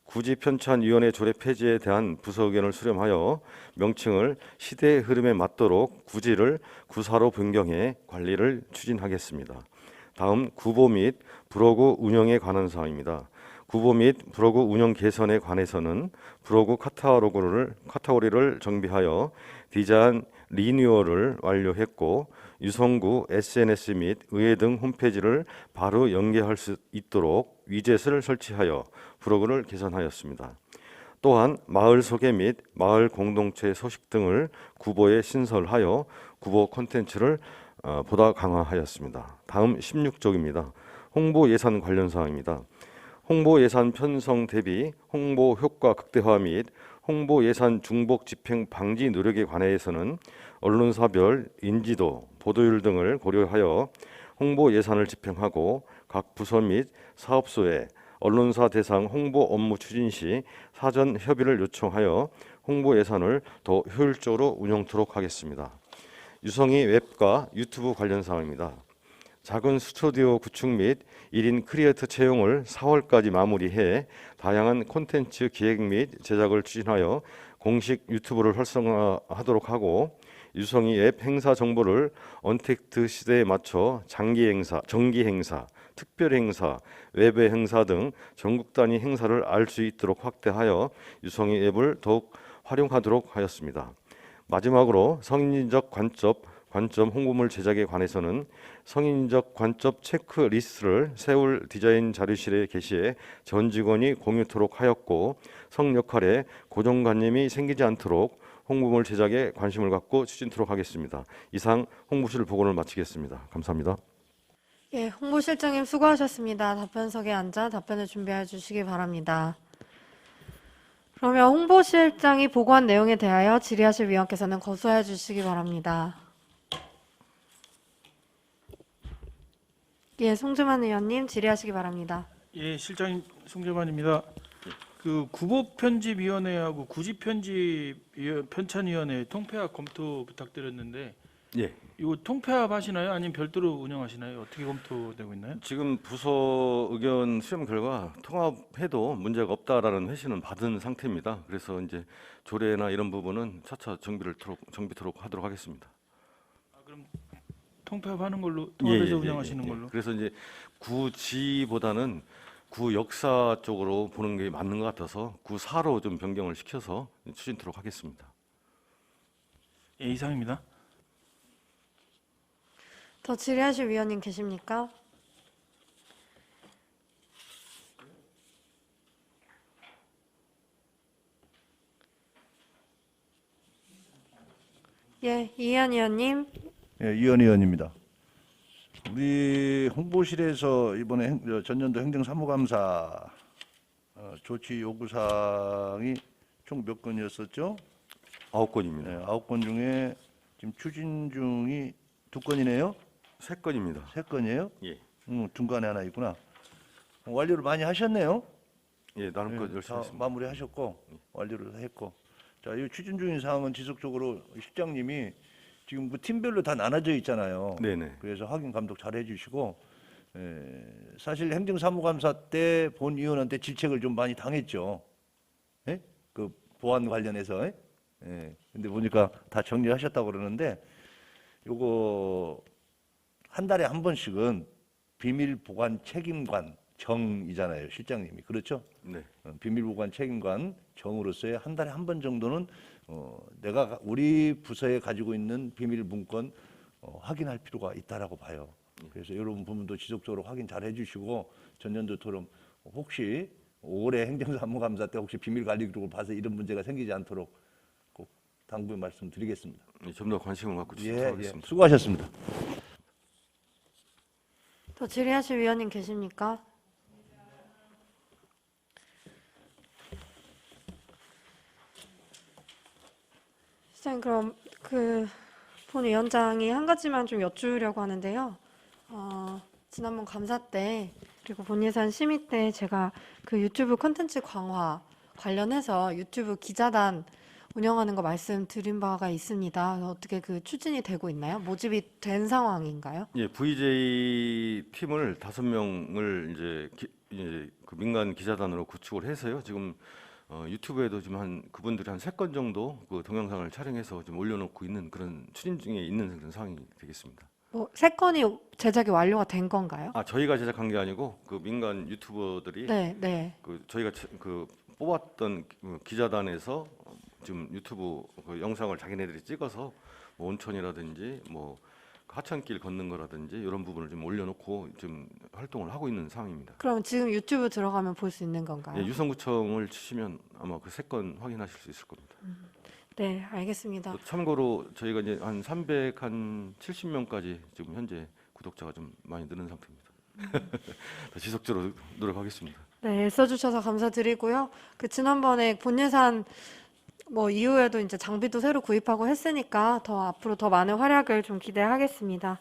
S10: 구지 편찬위원회 조례 폐지에 대한 부서 의견을 수렴하여 명칭을 시대의 흐름에 맞도록 구지를 구사로 변경해 관리를 추진하겠습니다. 다음 구보 및 브로그 운영에 관한 사항입니다. 구보 및 브로그 운영 개선에 관해서는 브로그 카테고리를 정비하여 디자인 리뉴얼을 완료했고 유성구 SNS 및 의회 등 홈페이지를 바로 연계할 수 있도록 위젯을 설치하여 브로그를 개선하였습니다. 또한 마을 소개 및 마을 공동체 소식 등을 구보에 신설하여 구보 콘텐츠를 보다 강화하였습니다. 다음 16쪽입니다. 홍보 예산 관련 사항입니다. 홍보 예산 편성 대비 홍보 효과 극대화 및 홍보 예산 중복 집행 방지 노력에 관해서는 언론사별 인지도, 보도율 등을 고려하여 홍보 예산을 집행하고 각 부서 및 사업소에 언론사 대상 홍보 업무 추진 시 사전 협의를 요청하여 홍보 예산을 더 효율적으로 운영토록 하겠습니다. 유성이 웹과 유튜브 관련 사항입니다. 작은 스튜디오 구축 및 1인 크리에이터 채용을 4월까지 마무리해 다양한 콘텐츠 기획 및 제작을 추진하여 공식 유튜브를 활성화하도록 하고 유성이 앱 행사 정보를 언택트 시대에 맞춰 장기 행사, 정기 행사, 특별 행사, 웹 행사 등 전국 단위 행사를 알 수 있도록 확대하여 유성이 앱을 더욱 활용하도록 하였습니다. 마지막으로 성인적 관점 홍보물 제작에 관해서는 성인적 관점 체크리스트를 세울 디자인 자료실에 게시해 전 직원이 공유토록 하였고 성 역할에 고정관념이 생기지 않도록 홍보물 제작에 관심을 갖고 추진토록 하겠습니다. 이상 홍보실 보고를 마치겠습니다. 감사합니다.
S1: 예, 홍보실장님 수고하셨습니다. 답변석에 앉아 답변을 준비해 주시기 바랍니다. 그러면 홍보실장이 보고한 내용에 대하여 질의하실 위원께서는 거수하여 주시기 바랍니다. 예, 송주만 의원님 질의하시기 바랍니다.
S6: 예, 실장님 송재만입니다. 그 구보 편집위원회하고 구지 편찬위원회 통폐합 검토 부탁드렸는데
S10: 예.
S6: 이거 통폐합 하시나요? 아니면 별도로 운영하시나요? 어떻게 검토되고 있나요?
S10: 지금 부서 의견 수렴 결과 통합해도 문제가 없다라는 회신은 받은 상태입니다. 그래서 이제 조례나 이런 부분은 차차 정비토록 하도록 하겠습니다.
S6: 그럼 통폐합하는 걸로 통합해서
S10: 예.
S6: 운영하시는 걸로.
S10: 그래서 이제 구지보다는 구 역사 쪽으로 보는 게 맞는 것 같아서 구사로 좀 변경을 시켜서 추진토록 하겠습니다.
S6: 예, 이상입니다.
S1: 더 질의하실 위원님 계십니까? 예, 이현 의원님.
S4: 예, 이현 의원입니다. 우리 홍보실에서 이번에 전년도 행정사무감사 조치 요구사항이 총 몇 건이었었죠?
S10: 9건입니다.
S4: 네, 9건 중에 지금 추진 중이 2건이네요?
S10: 3건입니다.
S4: 3건이에요?
S10: 예.
S4: 중간에 하나 있구나. 완료를 많이 하셨네요?
S10: 예, 나름껏
S4: 네,
S10: 열심히
S4: 다
S10: 했습니다.
S4: 마무리하셨고 완료를 했고. 자, 이 추진 중인 사항은 지속적으로 실장님이 지금 그 팀별로 다 나눠져 있잖아요.
S10: 네네.
S4: 그래서 확인 감독 잘 해주시고 사실 행정사무감사 때 본 의원한테 질책을 좀 많이 당했죠. 예? 그 보안 관련해서. 예. 근데 보니까 다 정리하셨다고 그러는데 요거 한 달에 한 번씩은 비밀 보관 책임관 정이잖아요, 실장님이. 그렇죠?
S10: 네.
S4: 비밀 보관 책임관 정으로서의 한 달에 한 번 정도는 내가 우리 부서에 가지고 있는 비밀 문건 확인할 필요가 있다라고 봐요. 그래서 이런 부분도 지속적으로 확인 잘 해주시고 전년도처럼 혹시 올해 행정사무감사 때 혹시 비밀 관리 기록을 봐서 이런 문제가 생기지 않도록 꼭 당부의 말씀드리겠습니다.
S10: 좀 더 관심을 갖고
S4: 예,
S10: 추진하겠습니다.
S4: 수고하셨습니다.
S1: 더 질의하실 위원님 계십니까? 실장님, 그럼 본 위원장이 한 가지만 좀 여쭈려고 하는데요. 지난번 감사 때 그리고 본 예산 심의 때 제가 그 유튜브 콘텐츠 강화 관련해서 유튜브 기자단 운영하는 거 말씀드린 바가 있습니다. 어떻게 그 추진이 되고 있나요? 모집이 된 상황인가요?
S10: 예, VJ 팀을 5명을 이제 그 민간 기자단으로 구축을 해서요. 지금 유튜브에도 지금 그분들이 한 3건 정도 그 동영상을 촬영해서 좀 올려놓고 있는 그런 추진 중에 있는 그런 상황이 되겠습니다.
S1: 뭐 3건이 제작이 완료가 된 건가요?
S10: 아, 저희가 제작한 게 아니고 그 민간 유튜버들이
S1: 네, 네.
S10: 그 저희가 그 뽑았던 그 기자단에서 지금 유튜브 그 영상을 자기네들이 찍어서 뭐 온천이라든지 뭐 하천길 걷는 거라든지 이런 부분을 좀 올려놓고 좀 활동을 하고 있는 상황입니다.
S1: 그럼 지금 유튜브 들어가면 볼 수 있는 건가요?
S10: 예, 유성구청을 치시면 아마 그 3건 확인하실 수 있을 겁니다.
S1: 네, 알겠습니다.
S10: 참고로 저희가 이제 한 370명까지 지금 현재 구독자가 좀 많이 늘은 상태입니다. 더 지속적으로 노력하겠습니다.
S1: 네, 써주셔서 감사드리고요. 그 지난번에 본 예산 뭐 이후에도 이제 장비도 새로 구입하고 했으니까 더 앞으로 더 많은 활약을 좀 기대하겠습니다.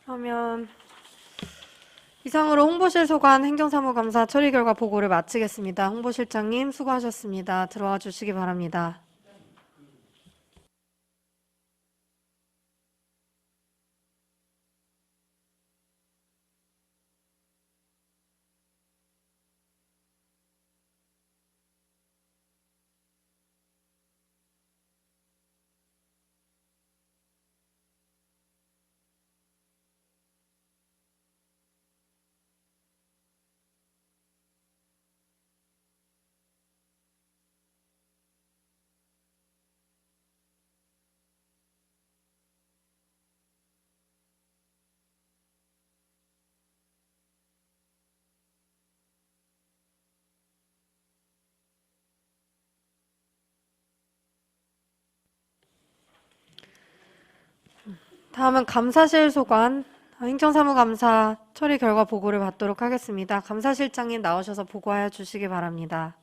S1: 그러면 이상으로 홍보실 소관 행정사무감사 처리 결과 보고를 마치겠습니다. 홍보실장님 수고하셨습니다. 들어와 주시기 바랍니다. 다음은 감사실 소관 행정사무감사 처리 결과 보고를 받도록 하겠습니다. 감사실장님 나오셔서 보고하여 주시기 바랍니다.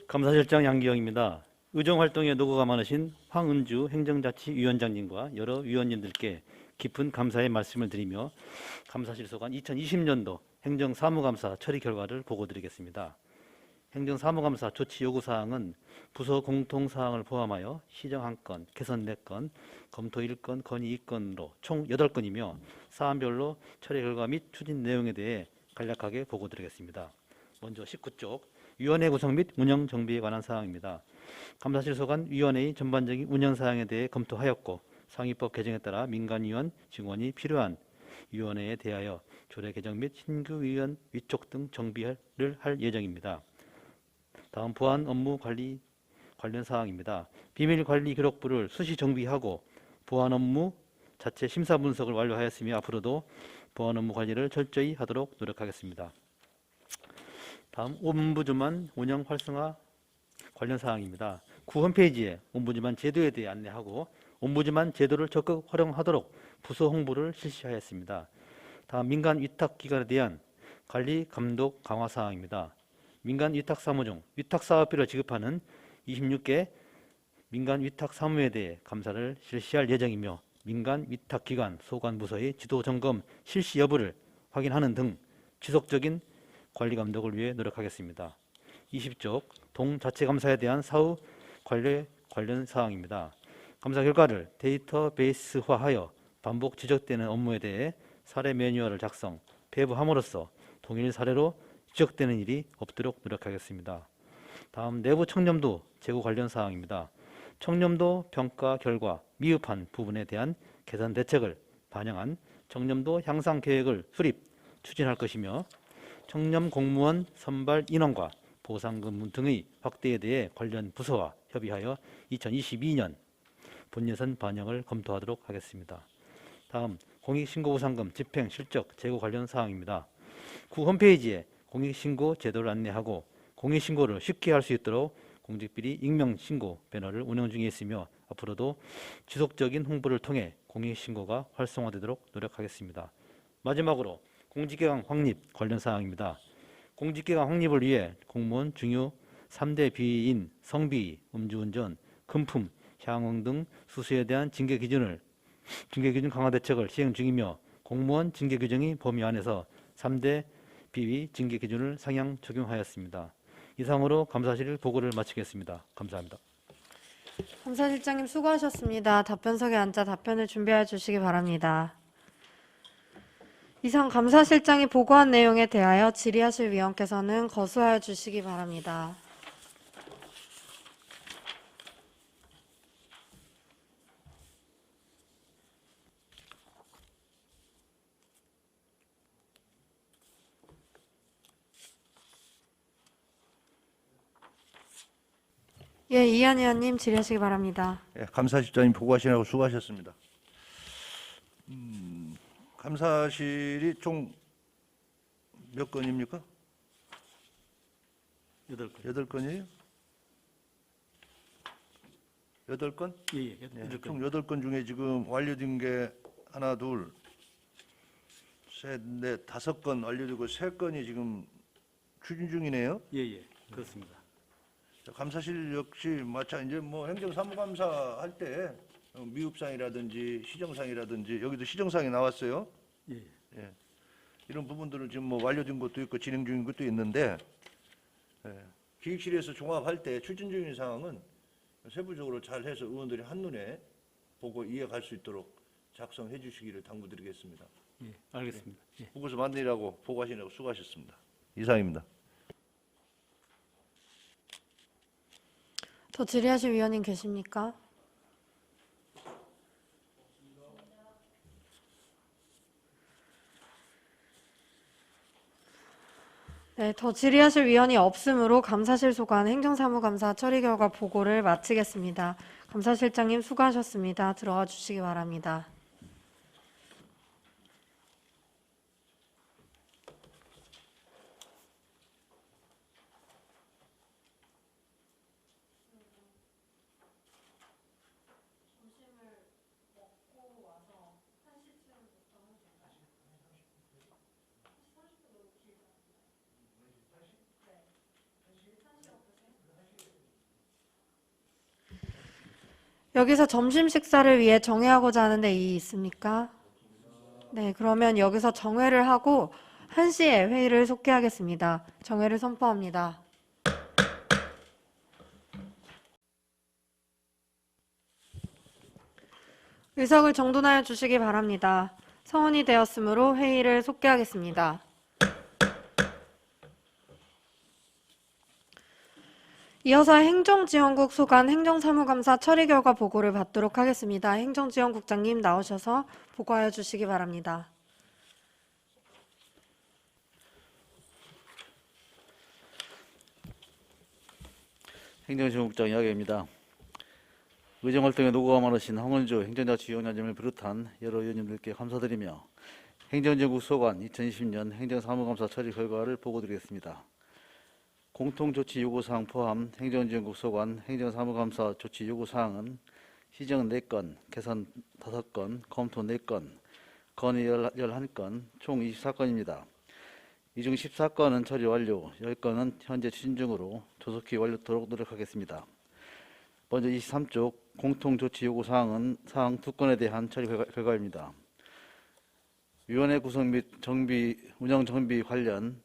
S7: 감사실장 양기영입니다. 의정활동에 노고가 많으신 황은주 행정자치위원장님과 여러 위원님들께 깊은 감사의 말씀을 드리며 감사실 소관 2020년도 행정사무감사 처리 결과를 보고드리겠습니다. 행정사무감사 조치 요구사항은 부서 공통사항을 포함하여 시정 1건, 개선 4건, 검토 1건, 건의 2건으로 총 8건이며 사안별로 처리 결과 및 추진 내용에 대해 간략하게 보고드리겠습니다. 먼저 19쪽 위원회 구성 및 운영 정비에 관한 사항입니다. 감사실 소관 위원회의 전반적인 운영 사항에 대해 검토하였고 상위법 개정에 따라 민간위원 증원이 필요한 위원회에 대하여 조례 개정 및 신규 위원 위촉 등 정비를 할 예정입니다. 다음 보안 업무 관리 관련 사항입니다. 비밀 관리 기록부를 수시 정비하고 보안 업무 자체 심사 분석을 완료하였으며 앞으로도 보안 업무 관리를 철저히 하도록 노력하겠습니다. 다음 옴부즈만 운영 활성화 관련 사항입니다. 구 홈페이지에 옴부즈만 제도에 대해 안내하고 옴부즈만 제도를 적극 활용하도록 부서 홍보를 실시하였습니다. 다음 민간 위탁 기관에 대한 관리 감독 강화 사항입니다. 민간 위탁 사무 중 위탁 사업비를 지급하는 26개 민간 위탁 사무에 대해 감사를 실시할 예정이며 민간 위탁 기관 소관 부서의 지도 점검 실시 여부를 확인하는 등 지속적인 관리 감독을 위해 노력하겠습니다. 20쪽 동자체감사에 대한 사후 관련 사항입니다. 감사 결과를 데이터베이스화하여 반복 지적되는 업무에 대해 사례 매뉴얼을 작성, 배부함으로써 동일 사례로 지적되는 일이 없도록 노력하겠습니다. 다음 내부 청렴도 제고 관련 사항입니다. 청렴도 평가 결과 미흡한 부분에 대한 개선 대책을 반영한 청렴도 향상 계획을 수립, 추진할 것이며 청렴 공무원 선발 인원과 보상금 등의 확대에 대해 관련 부서와 협의하여 2022년 본예산 반영을 검토하도록 하겠습니다. 다음 공익신고보상금 집행 실적 제고 관련 사항입니다. 구 홈페이지에 공익신고 제도를 안내하고 공익신고를 쉽게 할 수 있도록 공직비리 익명신고 배너를 운영 중에 있으며 앞으로도 지속적인 홍보를 통해 공익신고가 활성화되도록 노력하겠습니다. 마지막으로 공직기강 확립 관련 사항입니다. 공직기강 확립을 위해 공무원 중요 3대 비인 성비, 음주운전, 금품, 향응 등 수수에 대한 징계 기준 강화 대책을 시행 중이며 공무원 징계 규정이 범위 안에서 3대 비위 징계 기준을 상향 적용하였습니다. 이상으로 감사실 보고를 마치겠습니다. 감사합니다.
S1: 감사실장님 수고하셨습니다. 답변석에 앉아 답변을 준비해 주시기 바랍니다. 이상 감사실장이 보고한 내용에 대하여 질의하실 위원께서는 거수하여 주시기 바랍니다. 예, 이한 의원님 질의하시기 바랍니다.
S4: 예, 감사실장님 보고하시느라고 수고하셨습니다. 감사실이 총 몇 건입니까?
S7: 8건.
S4: 8건이에요? 8건?
S7: 예,
S4: 예, 총 8건 중에 지금 완료된 게 하나, 둘, 셋, 넷, 5건 완료되고 3건이 지금 추진 중이네요.
S7: 예, 그렇습니다.
S4: 자, 감사실 역시 마찬 이제 뭐 행정사무감사 할 때 미흡상이라든지 시정상이라든지 여기도 시정상이 나왔어요.
S7: 예.
S4: 예. 이런 부분들은 지금 뭐 완료된 것도 있고 진행 중인 것도 있는데 예. 기획실에서 종합할 때 추진 중인 상황은 세부적으로 잘 해서 의원들이 한눈에 보고 이해할 수 있도록 작성해 주시기를 당부드리겠습니다.
S7: 예, 알겠습니다. 예.
S4: 보고서 만드리라고 보고하시느라고 수고하셨습니다. 이상입니다.
S1: 더 질의하실 위원님 계십니까? 네, 더 질의하실 위원이 없으므로 감사실 소관 행정사무감사 처리 결과 보고를 마치겠습니다. 감사실장님 수고하셨습니다. 들어와 주시기 바랍니다. 여기서 점심 식사를 위해 정회하고자 하는데 이의 있습니까? 네, 그러면 여기서 정회를 하고 1시에 회의를 속개하겠습니다. 정회를 선포합니다. 의석을 정돈하여 주시기 바랍니다. 성원이 되었으므로 회의를 속개하겠습니다. 이어서 행정지원국 소관 행정사무감사 처리 결과 보고를 받도록 하겠습니다. 행정지원국장님 나오셔서 보고하여 주시기 바랍니다.
S7: 행정지원국장 이야기입니다. 의정활동에 노고가 많으신 황원조 행정자치위원장님을 비롯한 여러 의원님들께 감사드리며 행정지원국 소관 2020년 행정사무감사 처리 결과를 보고드리겠습니다. 공통조치 요구사항 포함 행정지원국 소관 행정사무감사 조치 요구사항은 시정 4건, 개선 5건, 검토 4건, 건의 11건, 총 24건입니다. 이 중 14건은 처리 완료, 10건은 현재 추진 중으로 조속히 완료토록 노력하겠습니다. 먼저 23쪽 공통조치 요구사항은 사항 2건에 대한 처리 결과입니다. 위원회 구성 및 운영 정비 관련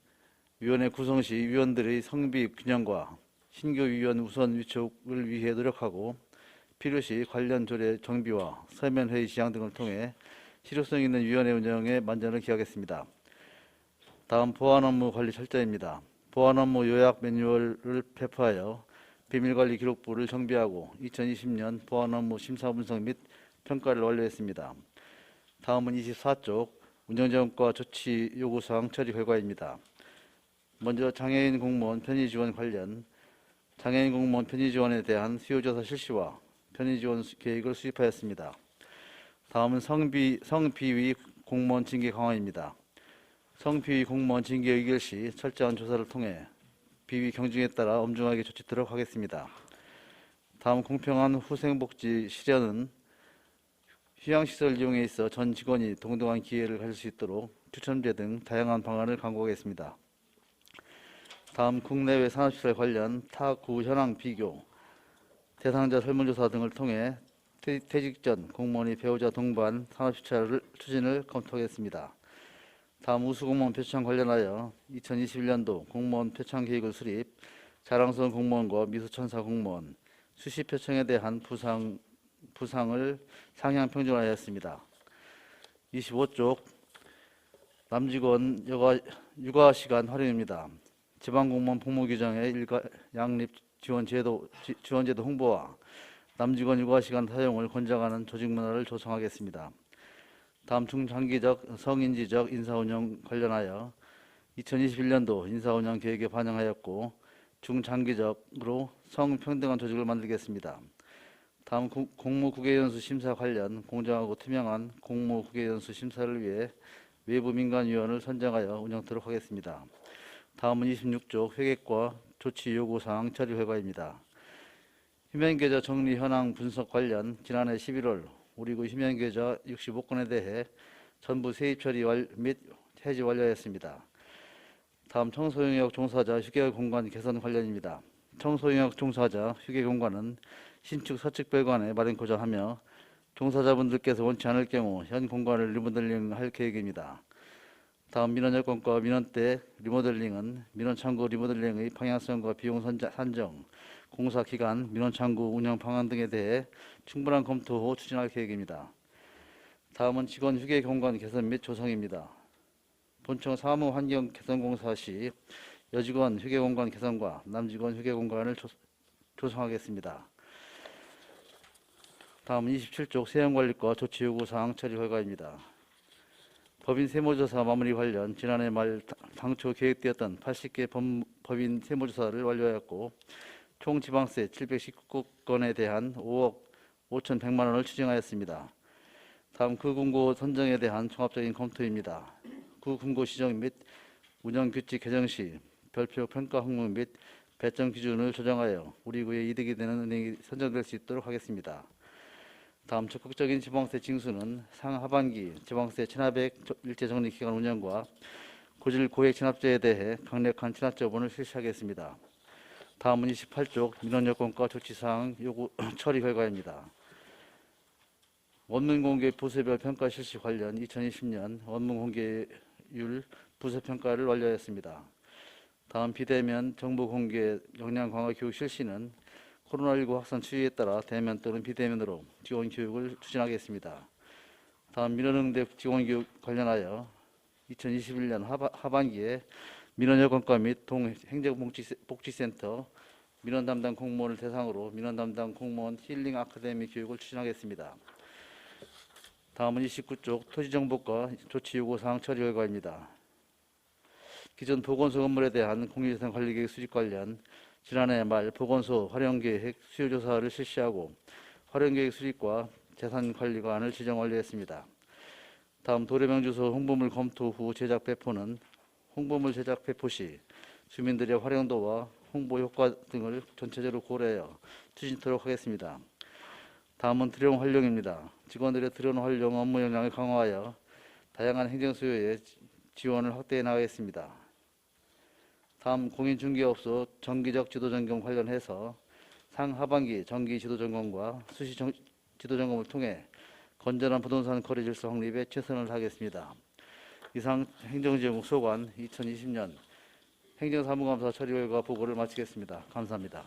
S7: 위원회 구성 시 위원들의 성비 균형과 신규 위원 우선 위촉을 위해 노력하고 필요시 관련 조례 정비와 서면 회의 지향 등을 통해 실효성 있는 위원회 운영에 만전을 기하겠습니다. 다음 보안 업무 관리 철저입니다. 보안 업무 요약 매뉴얼을 배포하여 비밀관리 기록부를 정비하고 2020년 보안 업무 심사 분석 및 평가를 완료했습니다. 다음은 24쪽 운영지원과 조치 요구사항 처리 결과입니다. 먼저 장애인 공무원 편의 지원 관련 장애인 공무원 편의 지원에 대한 수요조사 실시와 편의 지원 계획을 수립하였습니다. 다음은 성비위 공무원 징계 강화입니다. 성비위 공무원 징계 의결 시 철저한 조사를 통해 비위 경중에 따라 엄중하게 조치토록 하겠습니다. 다음 공평한 후생복지 실현은 휴양시설 이용에 있어 전 직원이 동등한 기회를 가질 수 있도록 추첨제 등 다양한 방안을 강구하겠습니다. 다음 국내외 산업시설 관련 타 구 현황 비교 대상자 설문조사 등을 통해 퇴직 전 공무원이 배우자 동반 산업시찰을 추진을 검토하겠습니다. 다음 우수공무원 표창 관련하여 2021년도 공무원 표창 계획을 수립, 자랑스러운 공무원과 미수천사 공무원, 수시 표창에 대한 부상을 상향 평준화하였습니다. 25쪽 남직원 육아 시간 활용입니다. 지방공무원 복무 규정의 양립 지원제도 홍보와 남직원 육아 시간 사용을 권장하는 조직 문화를 조성하겠습니다. 다음 중장기적 성인지적 인사운영 관련하여 2021년도 인사운영 계획에 반영하였고 중장기적으로 성평등한 조직을 만들겠습니다. 다음 공무국외연수 심사 관련 공정하고 투명한 공무국외연수 심사를 위해 외부 민간위원을 선정하여 운영토록 하겠습니다. 다음은 26쪽 회계과 조치 요구사항 처리 결과입니다. 휴면계좌 정리 현황 분석 관련 지난해 11월 우리 구 휴면계좌 65건에 대해 전부 세입 처리 및 해지 완료하였습니다. 다음 청소용역 종사자 휴게 공간 개선 관련입니다. 청소용역 종사자 휴게 공간은 신축 서측별관에 마련코자 하며 종사자분들께서 원치 않을 경우 현 공간을 리모델링할 계획입니다. 다음 민원여건과 민원대 리모델링은 민원창구 리모델링의 방향성과 비용 산정, 공사기간, 민원창구 운영 방안 등에 대해 충분한 검토 후 추진할 계획입니다. 다음은 직원 휴게 공간 개선 및 조성입니다. 본청 사무 환경 개선 공사 시 여직원 휴게 공간 개선과 남직원 휴게 공간을 조성하겠습니다. 다음은 27쪽 세형관리과 조치 요구 사항 처리 결과입니다. 법인 세무조사 마무리 관련 지난해 말 당초 계획되었던 80개 법인 세무조사를 완료하였고 총 지방세 719건에 대한 5억 5,100만 원을 추징하였습니다. 다음 구금고 선정에 대한 종합적인 검토입니다. 구금고 시정 및 운영규칙 개정 시 별표 평가 항목 및 배점 기준을 조정하여 우리 구에 이득이 되는 은행이 선정될 수 있도록 하겠습니다. 다음 적극적인 지방세 징수는 상하반기 지방세 체납액 일제정리기간 운영과 고질 고액 체납자에 대해 강력한 체납 처분을 실시하겠습니다. 다음은 28쪽 민원여건과 조치사항 요구 처리 결과입니다. 원문공개 부서별 평가 실시 관련 2020년 원문공개율 부서평가를 완료하였습니다. 다음 비대면 정보공개 역량 강화 교육 실시는 코로나19 확산 추이에 따라 대면 또는 비대면으로 직원 교육을 추진하겠습니다. 다음 민원응대 직원 교육 관련하여 2021년 하반기에 민원여건과 및 동행정복지센터 민원 담당 공무원을 대상으로 민원 담당 공무원 힐링 아카데미 교육을 추진하겠습니다. 다음은 29쪽 토지정보과 조치 요구사항 처리 결과입니다. 기존 보건소 건물에 대한 공유재산 관리계획 수립 관련 지난해 말 보건소 활용계획 수요조사를 실시하고 활용계획 수립과 재산관리관을 지정 완료했습니다. 다음 도로명주소 홍보물 검토 후 제작 배포는 홍보물 제작 배포 시 주민들의 활용도와 홍보 효과 등을 전체적으로 고려하여 추진토록 하겠습니다. 다음은 드론 활용입니다. 직원들의 드론 활용 업무 역량을 강화하여 다양한 행정 수요에 지원을 확대해 나가겠습니다. 다음 공인중개업소 정기적 지도점검 관련해서 상하반기 정기 지도점검과 수시 지도점검을 통해 건전한 부동산 거래 질서 확립에 최선을 다하겠습니다. 이상 행정지원국 소관 2020년 행정사무감사 처리 결과 보고를 마치겠습니다. 감사합니다.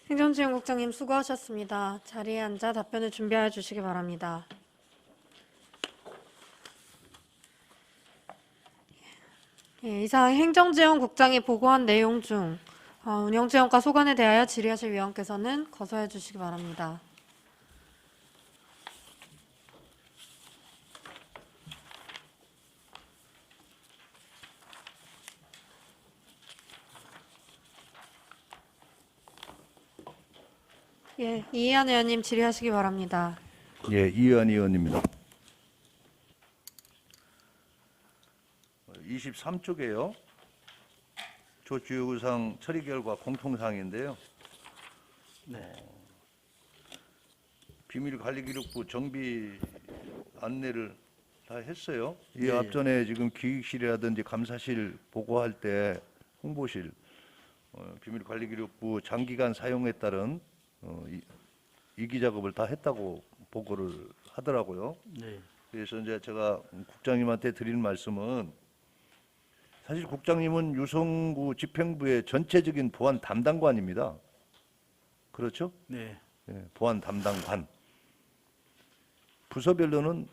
S1: 행정지원국장님 수고하셨습니다. 자리에 앉아 답변을 준비하여 주시기 바랍니다. 예, 이상 행정지원국장이 보고한 내용 중 운영지원과 소관에 대하여 질의하실 위원께서는 거소해 주시기 바랍니다. 예, 이해한 의원님 질의하시기 바랍니다.
S4: 예, 이해한 의원입니다. 23쪽에요. 조치요구사항 처리 결과 공통사항인데요. 비밀관리기록부 정비 안내를 다 했어요. 이 앞전에 지금 기획실이라든지 감사실 보고할 때 홍보실 비밀관리기록부 장기간 사용에 따른 이기 작업을 다 했다고 보고를 하더라고요.
S7: 네.
S4: 그래서 이제 제가 국장님한테 드릴 말씀은 사실 국장님은 유성구 집행부의 전체적인 보안 담당관입니다. 그렇죠?
S7: 네.
S4: 예, 보안 담당관. 부서별로는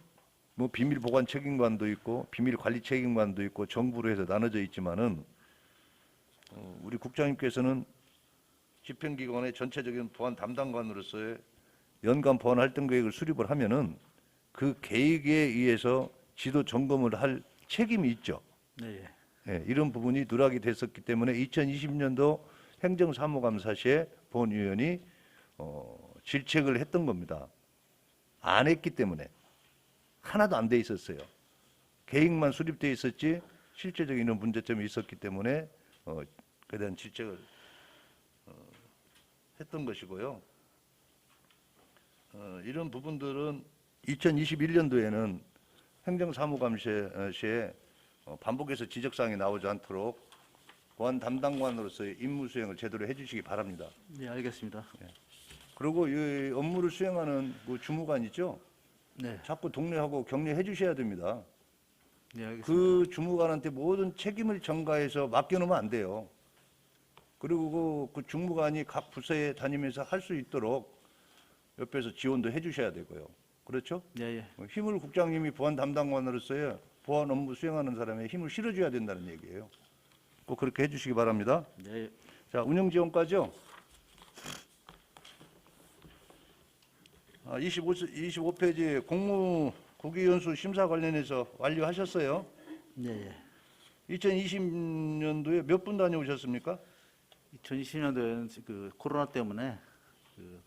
S4: 뭐 비밀 보관 책임관도 있고 비밀 관리 책임관도 있고 정부로 해서 나눠져 있지만은 우리 국장님께서는 집행기관의 전체적인 보안 담당관으로서의 연간 보안 활동 계획을 수립을 하면은 그 계획에 의해서 지도 점검을 할 책임이 있죠.
S7: 네.
S4: 예, 이런 부분이 누락이 됐었기 때문에 2020년도 행정사무감사 시에 본위원이 질책을 했던 겁니다. 안 했기 때문에 하나도 안 돼 있었어요. 계획만 수립돼 있었지 실제적인 이런 문제점이 있었기 때문에 그에 대한 질책을 했던 것이고요. 이런 부분들은 2021년도에는 행정사무감사 시에 반복해서 지적사항이 나오지 않도록 보안 담당관으로서의 임무 수행을 제대로 해주시기 바랍니다.
S7: 네, 알겠습니다.
S4: 그리고 이 업무를 수행하는 그 주무관 있죠?
S7: 네.
S4: 자꾸 독려하고 격려해 주셔야 됩니다.
S7: 네, 알겠습니다.
S4: 그 주무관한테 모든 책임을 전가해서 맡겨놓으면 안 돼요. 그리고 그 주무관이 각 부서에 다니면서 할 수 있도록 옆에서 지원도 해 주셔야 되고요. 그렇죠?
S7: 네, 예.
S4: 힘을 국장님이 보안 담당관으로서의 보안 업무 수행하는 사람의 힘을 실어줘야 된다는 얘기예요. 꼭 그렇게 해주시기 바랍니다.
S7: 네.
S4: 자, 운영지원과죠. 25페이지 공무 국위연수 심사 관련해서 완료하셨어요?
S7: 네, 예.
S4: 2020년도에 몇 분 다녀오셨습니까?
S7: 2020년도에는 그 코로나 때문에 그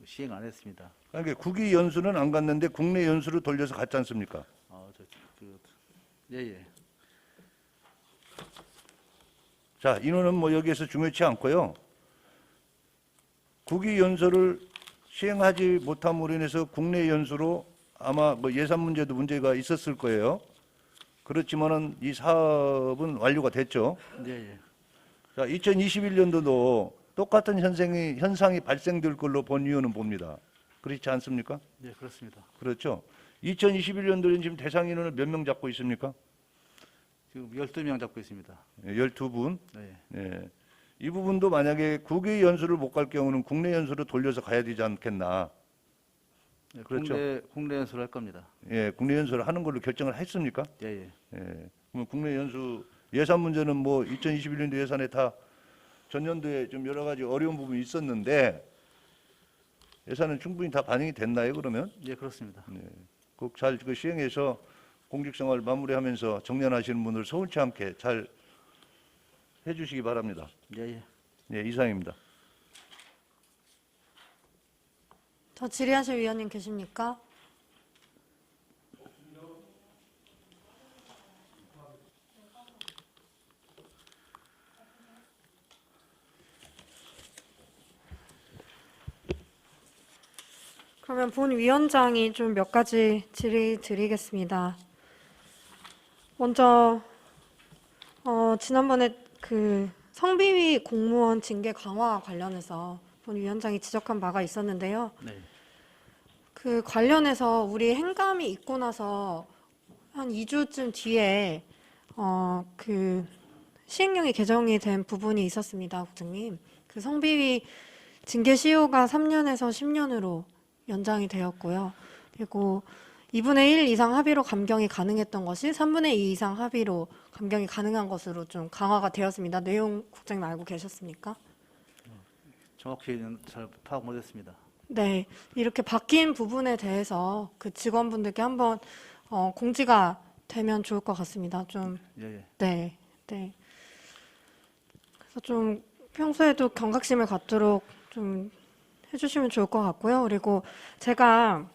S7: 시행 안 했습니다.
S4: 그러니까 국위 연수는 안 갔는데 국내 연수로 돌려서 갔지 않습니까?
S7: 예, 예.
S4: 자, 인원은 뭐 여기에서 중요치 않고요. 국위 연수를 시행하지 못함으로 인해서 국내 연수로 아마 뭐 예산 문제도 문제가 있었을 거예요. 그렇지만은 이 사업은 완료가 됐죠.
S7: 네, 예.
S4: 자, 2021년도도 똑같은 현상이 발생될 걸로 본위원은 봅니다. 그렇지 않습니까?
S7: 네, 그렇습니다.
S4: 그렇죠. 2021년도에는 지금 대상 인원을 몇 명 잡고 있습니까?
S7: 지금 12명 잡고 있습니다.
S4: 12분.
S7: 네.
S4: 예. 이 부분도 만약에 국외 연수를 못 갈 경우는 국내 연수로 돌려서 가야 되지 않겠나.
S7: 네,
S4: 그렇죠.
S7: 국내 연수를 할 겁니다.
S4: 예, 국내 연수를 하는 걸로 결정을 했습니까?
S7: 예, 예.
S4: 예. 그럼 국내 연수 예산 문제는 뭐 2021년도 예산에 다 전년도에 좀 여러 가지 어려운 부분이 있었는데 예산은 충분히 다 반영이 됐나요, 그러면?
S7: 예, 그렇습니다.
S4: 네. 꼭 잘 그 시행해서 공직생활 마무리하면서 정년하시는 분들 서울치 않게 잘 해주시기 바랍니다.
S7: 예, 예.
S4: 네, 이상입니다.
S1: 더 질의하실 위원님 계십니까? 그러면 본 위원장이 좀 몇 가지 질의 드리겠습니다. 먼저 지난번에 그 성비위 공무원 징계 강화 관련해서 본 위원장이 지적한 바가 있었는데요.
S7: 네.
S1: 그 관련해서 우리 행감이 있고 나서 한 2주쯤 뒤에 그 시행령이 개정이 된 부분이 있었습니다, 국장님. 그 성비위 징계 시효가 3년에서 10년으로 연장이 되었고요. 그리고 2분의 1 이상 합의로 감경이 가능했던 것이 3분의 2 이상 합의로 감경이 가능한 것으로 좀 강화가 되었습니다. 내용 국장님 알고 계셨습니까?
S7: 정확히는 잘 파악 못했습니다.
S1: 네, 이렇게 바뀐 부분에 대해서 그 직원분들께 한번 공지가 되면 좋을 것 같습니다. 좀
S7: 예, 예.
S1: 네, 네. 그래서 좀 평소에도 경각심을 갖도록 좀 해주시면 좋을 것 같고요. 그리고 제가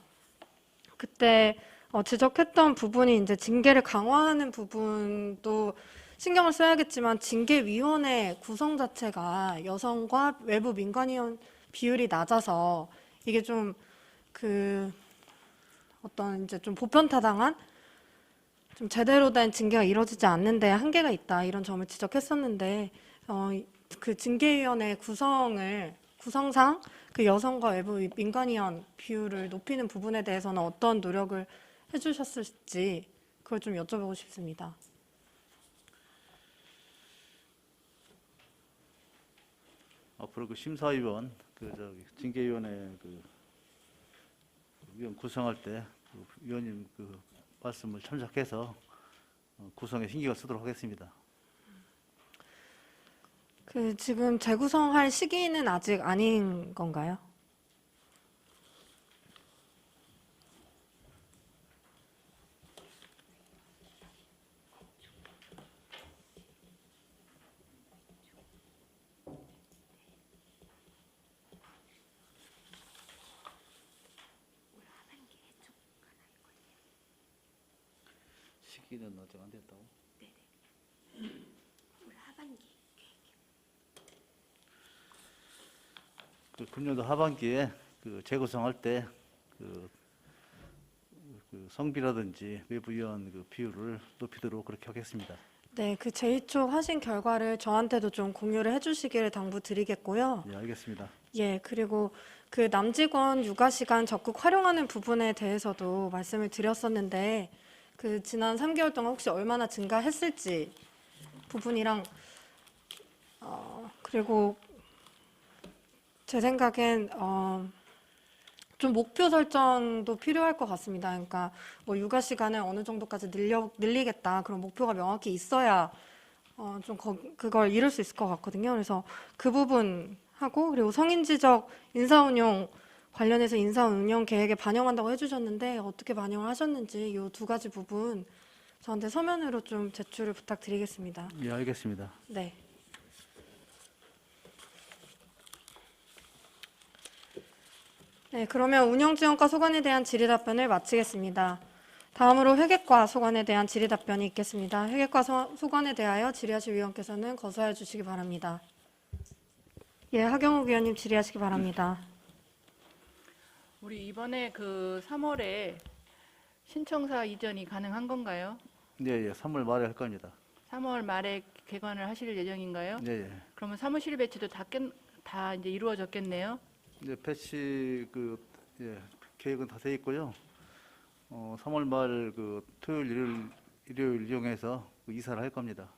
S1: 그때 지적했던 부분이 이제 징계를 강화하는 부분도 신경을 써야겠지만 징계위원회 구성 자체가 여성과 외부 민간위원 비율이 낮아서 이게 좀 그 어떤 이제 좀 보편타당한 좀 제대로 된 징계가 이루어지지 않는데 한계가 있다 이런 점을 지적했었는데 그 징계위원회 구성을 구성상 그 여성과 외부 민간위원 비율을 높이는 부분에 대해서는 어떤 노력을 해주셨을지 그걸 좀 여쭤보고 싶습니다.
S7: 앞으로 그 심사위원, 징계위원회 위원 구성할 때 위원님 말씀을 참작해서 구성에 신경을 쓰도록 하겠습니다.
S1: 지금 재구성할 시기는 아직 아닌 건가요?
S7: 시기는 아직 안 됐다고? 금년도 하반기에 재구성할 때 성비라든지 외부 위원 비율을 높이도록 그렇게 하겠습니다.
S1: 네, 그 제2촉 하신 결과를 저한테도 좀 공유를 해주시기를 당부드리겠고요.
S7: 네, 알겠습니다.
S1: 예, 그리고 그 남직원 육아 시간 적극 활용하는 부분에 대해서도 말씀을 드렸었는데 그 지난 3개월 동안 혹시 얼마나 증가했을지 부분이랑 그리고 제 생각엔 좀 목표 설정도 필요할 것 같습니다. 그러니까 뭐 육아 시간을 어느 정도까지 늘리겠다 그런 목표가 명확히 있어야 좀 그걸 이룰 수 있을 것 같거든요. 그래서 그 부분 하고 그리고 성인지적 인사운용 관련해서 인사운용 계획에 반영한다고 해주셨는데 어떻게 반영을 하셨는지 이 두 가지 부분 저한테 서면으로 좀 제출을 부탁드리겠습니다.
S7: 예, 알겠습니다.
S1: 네. 네, 그러면 운영지원과 소관에 대한 질의답변을 마치겠습니다. 다음으로 회계과 소관에 대한 질의답변이 있겠습니다. 회계과 소관에 대하여 질의하실 위원께서는 거수하여 주시기 바랍니다. 예, 하경욱 위원님 질의하시기 바랍니다.
S3: 우리 이번에 3월에 신청사 이전이 가능한 건가요?
S7: 네, 3월 말에 할 겁니다.
S3: 3월 말에 개관을 하실 예정인가요?
S7: 네,
S3: 그러면 사무실 배치도 다 이제 이루어졌겠네요.
S7: 이제 배치 계획은 다 돼 있고요. 3월 말 토요일, 일요일 이용해서 이사를 할 겁니다.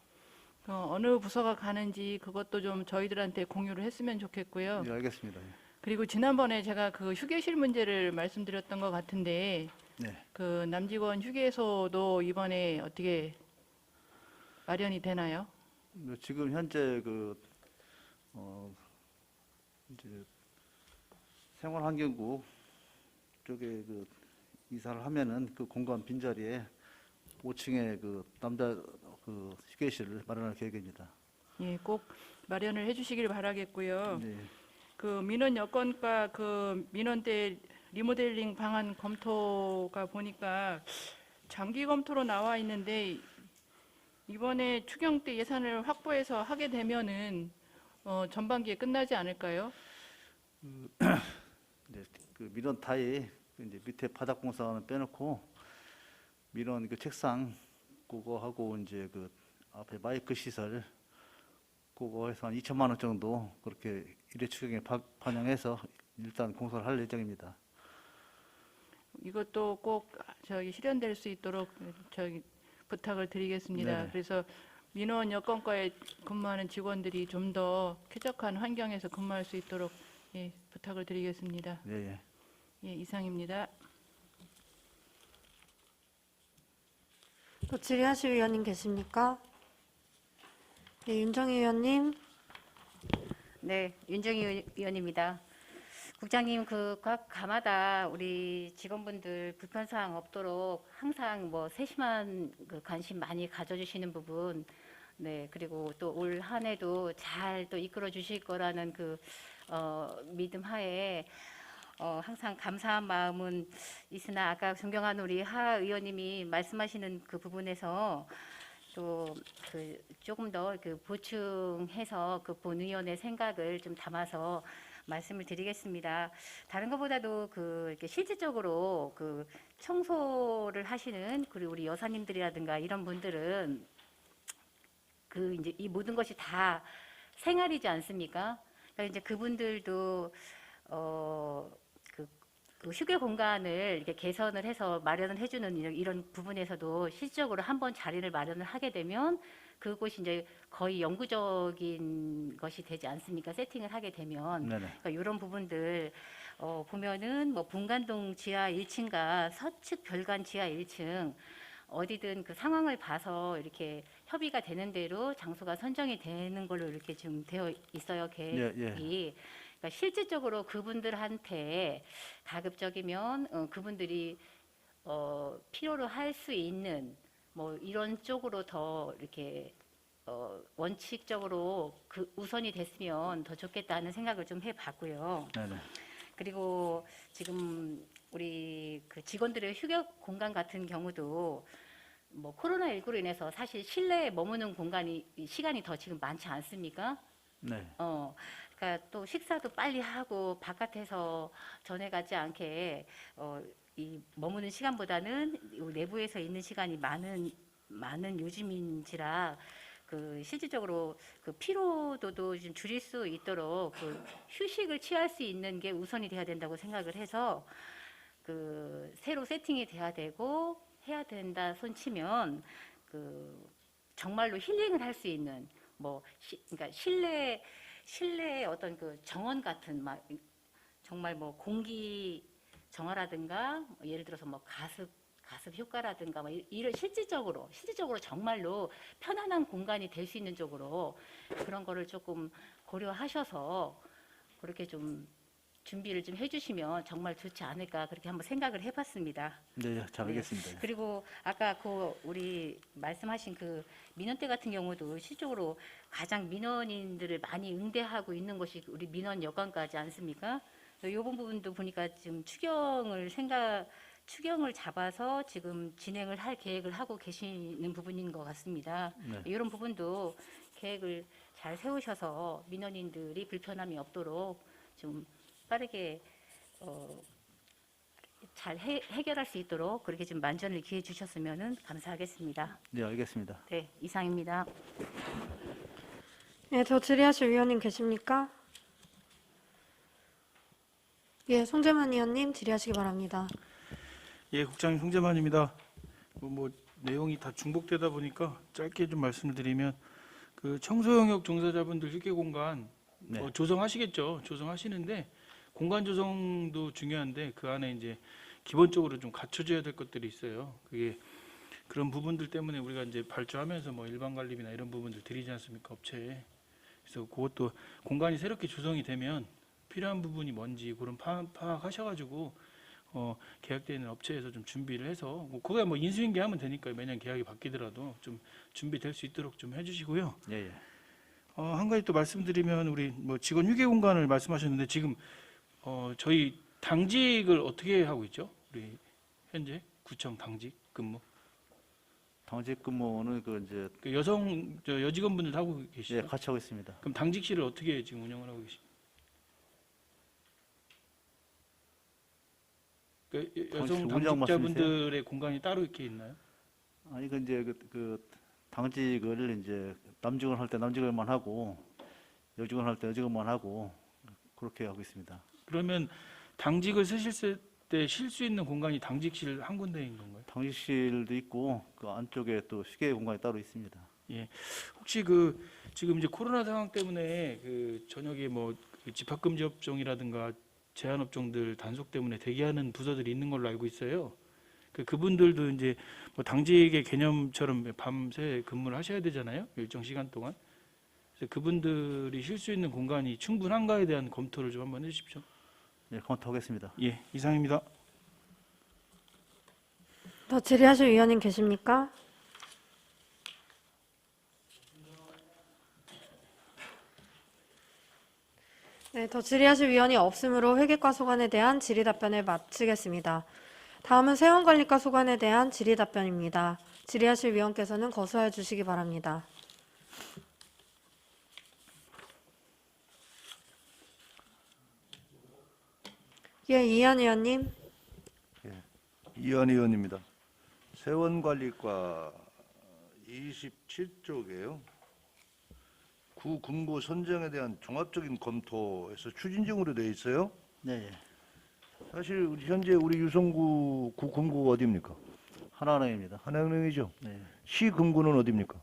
S3: 어느 부서가 가는지 그것도 좀 저희들한테 공유를 했으면 좋겠고요.
S7: 네, 알겠습니다.
S3: 그리고 지난번에 제가 휴게실 문제를 말씀드렸던 것 같은데
S7: 네.
S3: 남직원 휴게소도 이번에 어떻게 마련이 되나요?
S7: 지금 현재 이제 생활환경부 쪽에 이사를 하면은 그 공간 빈자리에 5층에 남자 휴게실을 마련할 계획입니다.
S3: 예, 꼭 마련을 해주시길 바라겠고요.
S7: 네.
S3: 민원 여건과 민원대 리모델링 방안 검토가 보니까 장기 검토로 나와 있는데 이번에 추경 때 예산을 확보해서 하게 되면은 전반기에 끝나지 않을까요?
S7: 네, 민원 타입 이제 밑에 바닥 공사는 빼놓고 민원 책상 그거 하고 이제 앞에 마이크 시설 그거 해서 한 2천만 원 정도 그렇게 일회 추경에 반영해서 일단 공사를 할 예정입니다.
S3: 이것도 꼭 실현될 수 있도록 부탁을 드리겠습니다.
S7: 네네.
S3: 그래서 민원 여건과에 근무하는 직원들이 좀 더 쾌적한 환경에서 근무할 수 있도록 부탁을 드리겠습니다.
S7: 네,
S3: 예, 이상입니다.
S1: 또 질의하실 위원님 계십니까? 네, 윤정희 위원님.
S9: 네, 윤정희 위원입니다. 국장님, 각 가마다 우리 직원분들 불편사항 없도록 항상 세심한 관심 많이 가져주시는 부분, 네, 그리고 또 올 한 해도 잘 또 이끌어 주실 거라는 믿음 하에 항상 감사한 마음은 있으나 아까 존경하는 우리 하 의원님이 말씀하시는 그 부분에서 또 조금 더 보충해서 본의원의 생각을 좀 담아서 말씀을 드리겠습니다. 다른 것보다도 이렇게 실질적으로 청소를 하시는 그리고 우리 여사님들이라든가 이런 분들은 이제 이 모든 것이 다 생활이지 않습니까? 그러니까 이제 그분들도 그 휴게 공간을 이렇게 개선을 해서 마련을 해주는 이런 부분에서도 실질적으로 한번 자리를 마련을 하게 되면 그곳이 이제 거의 영구적인 것이 되지 않습니까? 세팅을 하게 되면.
S7: 네네.
S9: 그러니까 이런 부분들 보면은 뭐 분간동 지하 1층과 서측 별관 지하 1층 어디든 그 상황을 봐서 이렇게 협의가 되는 대로 장소가 선정이 되는 걸로 이렇게 지금 되어 있어요, 계획이.
S7: 예.
S9: 그러니까 실질적으로 그분들한테 가급적이면 그분들이 필요로 할 수 있는 뭐 이런 쪽으로 더 이렇게 원칙적으로 그 우선이 됐으면 더 좋겠다는 생각을 좀 해봤고요.
S7: 네네.
S9: 그리고 지금 우리 그 직원들의 휴게 공간 같은 경우도 뭐 코로나19로 인해서 사실 실내에 머무는 시간이 더 지금 많지 않습니까?
S7: 네.
S9: 그러니까 또 식사도 빨리 하고 바깥에서 전해가지 않게 이 머무는 시간보다는 내부에서 있는 시간이 많은 요즘인지라 그 실질적으로 그 피로도도 좀 줄일 수 있도록 그 휴식을 취할 수 있는 게 우선이 돼야 된다고 생각을 해서 그 새로 세팅이 돼야 되고 해야 된다 손치면 그 정말로 힐링을 할 수 있는 뭐 그러니까 실내 어떤 그 정원 같은 막 정말 뭐 공기 정화라든가 예를 들어서 뭐 가습 효과라든가 뭐 이런 실질적으로 정말로 편안한 공간이 될 수 있는 쪽으로 그런 거를 조금 고려하셔서 그렇게 좀 준비를 좀 해주시면 정말 좋지 않을까 그렇게 한번 생각을 해봤습니다.
S7: 네, 잘 알겠습니다.
S9: 그리고 아까 그 우리 말씀하신 그 민원대 같은 경우도 실질적으로 가장 민원인들을 많이 응대하고 있는 것이 우리 민원 여관까지 않습니까? 이 부분도 보니까 지금 추경을 잡아서 지금 진행을 할 계획을 하고 계시는 부분인 것 같습니다.
S7: 네.
S9: 이런 부분도 계획을 잘 세우셔서 민원인들이 불편함이 없도록 좀 빠르게 잘 해결할 수 있도록 그렇게 좀 만전을 기해 주셨으면 감사하겠습니다.
S7: 네, 알겠습니다.
S9: 네, 이상입니다.
S1: 예, 더 질의하실 위원님 계십니까? 예, 송재만 위원님 질의하시기 바랍니다.
S6: 예, 국장님 송재만입니다. 뭐 내용이 다 중복되다 보니까 짧게 좀 말씀을 드리면 그 청소 영역 종사자분들 휴게 공간
S7: 네.
S6: 조성하시겠죠. 조성하시는데 공간 조성도 중요한데 그 안에 이제 기본적으로 좀 갖춰져야 될 것들이 있어요. 그게 그런 부분들 때문에 우리가 이제 발주하면서 뭐 일반 관리비나 이런 부분들 드리지 않습니까, 업체에. 그래서 그것도 공간이 새롭게 조성이 되면 필요한 부분이 뭔지 그런 파악하셔가지고 계약되어 있는 업체에서 좀 준비를 해서 그거야 뭐 인수인계하면 되니까요. 매년 계약이 바뀌더라도 좀 준비될 수 있도록 좀 해주시고요.
S7: 예.
S6: 한 가지 또 말씀드리면 우리 뭐 직원 휴게 공간을 말씀하셨는데 지금 저희 당직을 어떻게 하고 있죠? 우리 현재 구청 당직 근무.
S7: 당직 근무는 그 이제
S6: 그 여직원분들 다 하고 계시죠?
S7: 예, 같이 하고 있습니다.
S6: 그럼 당직실을 어떻게 지금 운영을 하고 계십니까? 그 여성
S7: 당직실 운영
S6: 당직자분들의 공간이 따로 이렇게 있나요?
S7: 아니 그 이제 그 당직을 이제 남직원 할 때 남직원만 하고 여직원 할 때 여직원만 하고 그렇게 하고 있습니다.
S6: 그러면 당직을 쓰실 때 쉴 수 있는 공간이 당직실 한 군데인 건가요?
S7: 당직실도 있고 그 안쪽에 또 휴게 공간이 따로 있습니다.
S6: 예. 혹시 지금 이제 코로나 상황 때문에 그 저녁에 뭐 집합금지 업종이라든가 제한 업종들 단속 때문에 대기하는 부서들이 있는 걸로 알고 있어요. 그분들도 이제 뭐 당직의 개념처럼 밤새 근무를 하셔야 되잖아요. 일정 시간 동안. 그래서 그분들이 쉴 수 있는 공간이 충분한가에 대한 검토를 좀 한번 해주십시오.
S7: 예, 검토하겠습니다.
S6: 예, 이상입니다.
S1: 더 질의하실 위원님 계십니까? 네, 더 질의하실 위원이 없으므로 회계과 소관에 대한 질의 답변을 마치겠습니다. 다음은 세원관리과 소관에 대한 질의 답변입니다. 질의하실 위원께서는 거수하여 주시기 바랍니다. 예, 이한 의원님.
S4: 이현 의원입니다. 세원관리과 27쪽에요. 구 금고 선정에 대한 종합적인 검토에서 추진중으로 되어 있어요.
S7: 네, 예.
S4: 사실 현재 우리 유성구 구 금고가 어디입니까?
S7: 하나은행입니다.
S4: 하나은행이죠.
S7: 네.
S4: 시 금고는 어디입니까?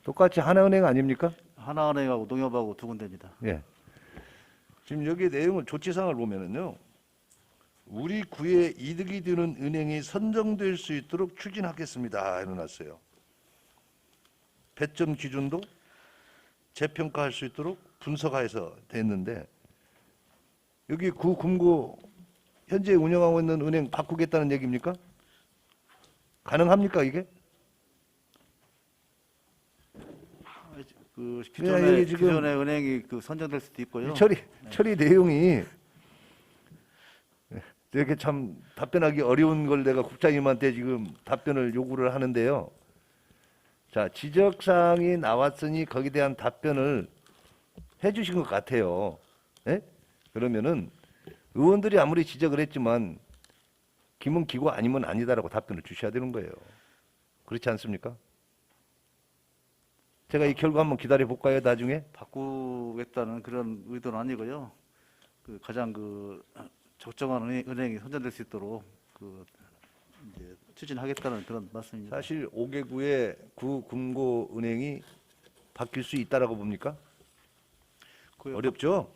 S4: 똑같이 하나은행 아닙니까?
S7: 하나은행하고 농협하고 두 군데입니다.
S4: 예. 지금 여기 내용을 조치사항을 보면은요. 우리 구에 이득이 되는 은행이 선정될 수 있도록 추진하겠습니다. 해놨어요. 배점 기준도 재평가할 수 있도록 분석해서 됐는데 여기 구 금고 현재 운영하고 있는 은행 바꾸겠다는 얘기입니까? 가능합니까 이게?
S7: 그
S4: 예, 이게 지금-
S7: 기존의 은행이 그 선정될 수도 있고요.
S4: 처리 내용이 이렇게 참 답변하기 어려운 걸 내가 국장님한테 지금 답변을 요구를 하는데요. 자, 지적사항이 나왔으니 거기에 대한 답변을 해주신 것 같아요. 예? 그러면은 의원들이 아무리 지적을 했지만 기문 기고 아니면 아니다라고 답변을 주셔야 되는 거예요. 그렇지 않습니까? 제가 이 결과 한번 기다려 볼까요, 나중에?
S7: 바꾸겠다는 그런 의도는 아니고요. 그 가장 그 적정한 은행이 선정될 수 있도록 그 이제 추진하겠다는 그런 말씀입니다.
S4: 사실 5개구의 구 금고 은행이 바뀔 수 있다라고 봅니까?
S7: 그
S4: 어렵죠?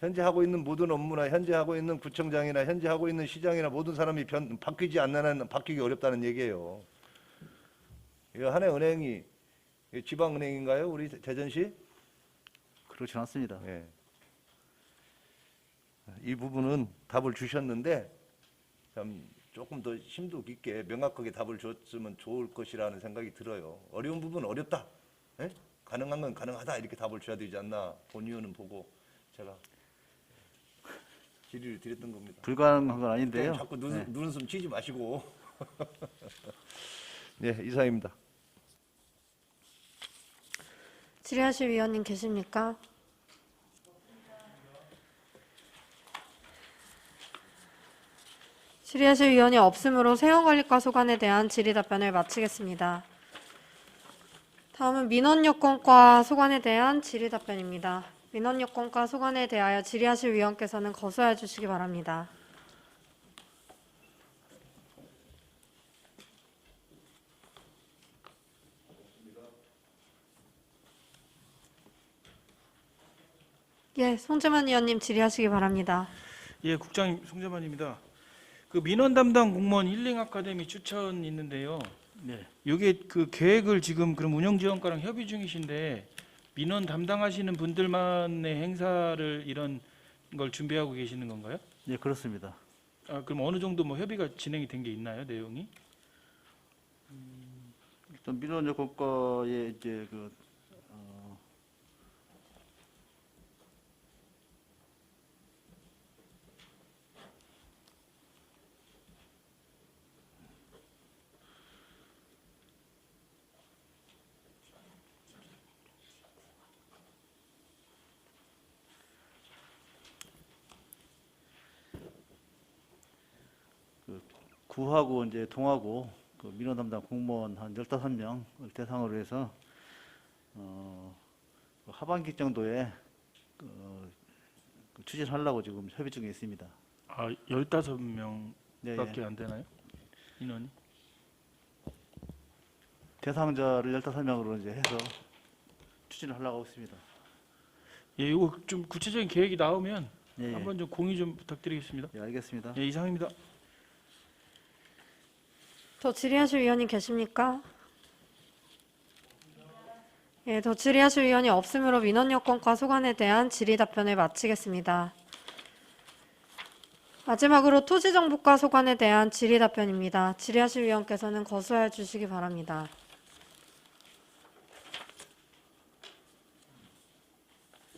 S4: 현재 하고 있는 모든 업무나 현재 하고 있는 구청장이나 현재 하고 있는 시장이나 모든 사람이 바뀌지 않는 바뀌기 어렵다는 얘기예요. 이거 하나은행이 지방은행인가요? 우리 대전시?
S7: 그렇진 않습니다.
S4: 예. 이 부분은 답을 주셨는데 참 조금 더 심도 깊게 명확하게 답을 줬으면 좋을 것이라는 생각이 들어요. 어려운 부분은 어렵다. 예? 가능한 건 가능하다 이렇게 답을 줘야 되지 않나 본 의원은 보고 제가 질의를 드렸던 겁니다.
S7: 불가능한 건 아닌데요.
S4: 자꾸
S7: 네.
S4: 눈웃음 치지 마시고. 네, 이상입니다.
S1: 질의하실 위원님 계십니까? 질의하실 위원이 없으므로 세원관리과 소관에 대한 질의 답변을 마치겠습니다. 다음은 민원여건과 소관에 대한 질의 답변입니다. 민원여건과 소관에 대하여 질의하실 위원께서는 거소해 주시기 바랍니다. 예, 송재만 의원님 질의하시기 바랍니다.
S6: 예, 국장님 송재만입니다. 그 민원 담당 공무원 힐링 아카데미 추천 있는데요.
S7: 네.
S6: 이게 그 계획을 지금 그럼 운영지원과랑 협의 중이신데 민원 담당하시는 분들만의 행사를 이런 걸 준비하고 계시는 건가요?
S7: 네, 그렇습니다.
S6: 아, 그럼 어느 정도 뭐 협의가 진행이 된 게 있나요, 내용이?
S7: 일단 민원 여건과에 이제 그 구하고 이제 동하고 그 민원 담당 공무원 한 15명을 대상으로 해서 하반기 정도에 추진하려고 지금 협의 중에 있습니다.
S6: 아, 15명밖에
S7: 네, 예.
S6: 안 되나요? 인원이?
S7: 대상자를 15명으로 이제 해서 추진을 하려고 하고 있습니다.
S6: 예, 이거 좀 구체적인 계획이 나오면
S7: 예, 예.
S6: 한번 좀 공유 좀 부탁드리겠습니다.
S7: 예, 알겠습니다.
S6: 예, 이상입니다.
S1: 더 질의하실 위원님 계십니까? 예, 더 질의하실 위원이 없으므로 민원여건과 소관에 대한 질의 답변을 마치겠습니다. 마지막으로 토지정보과 소관에 대한 질의 답변입니다. 질의하실 위원께서는 거소해 주시기 바랍니다.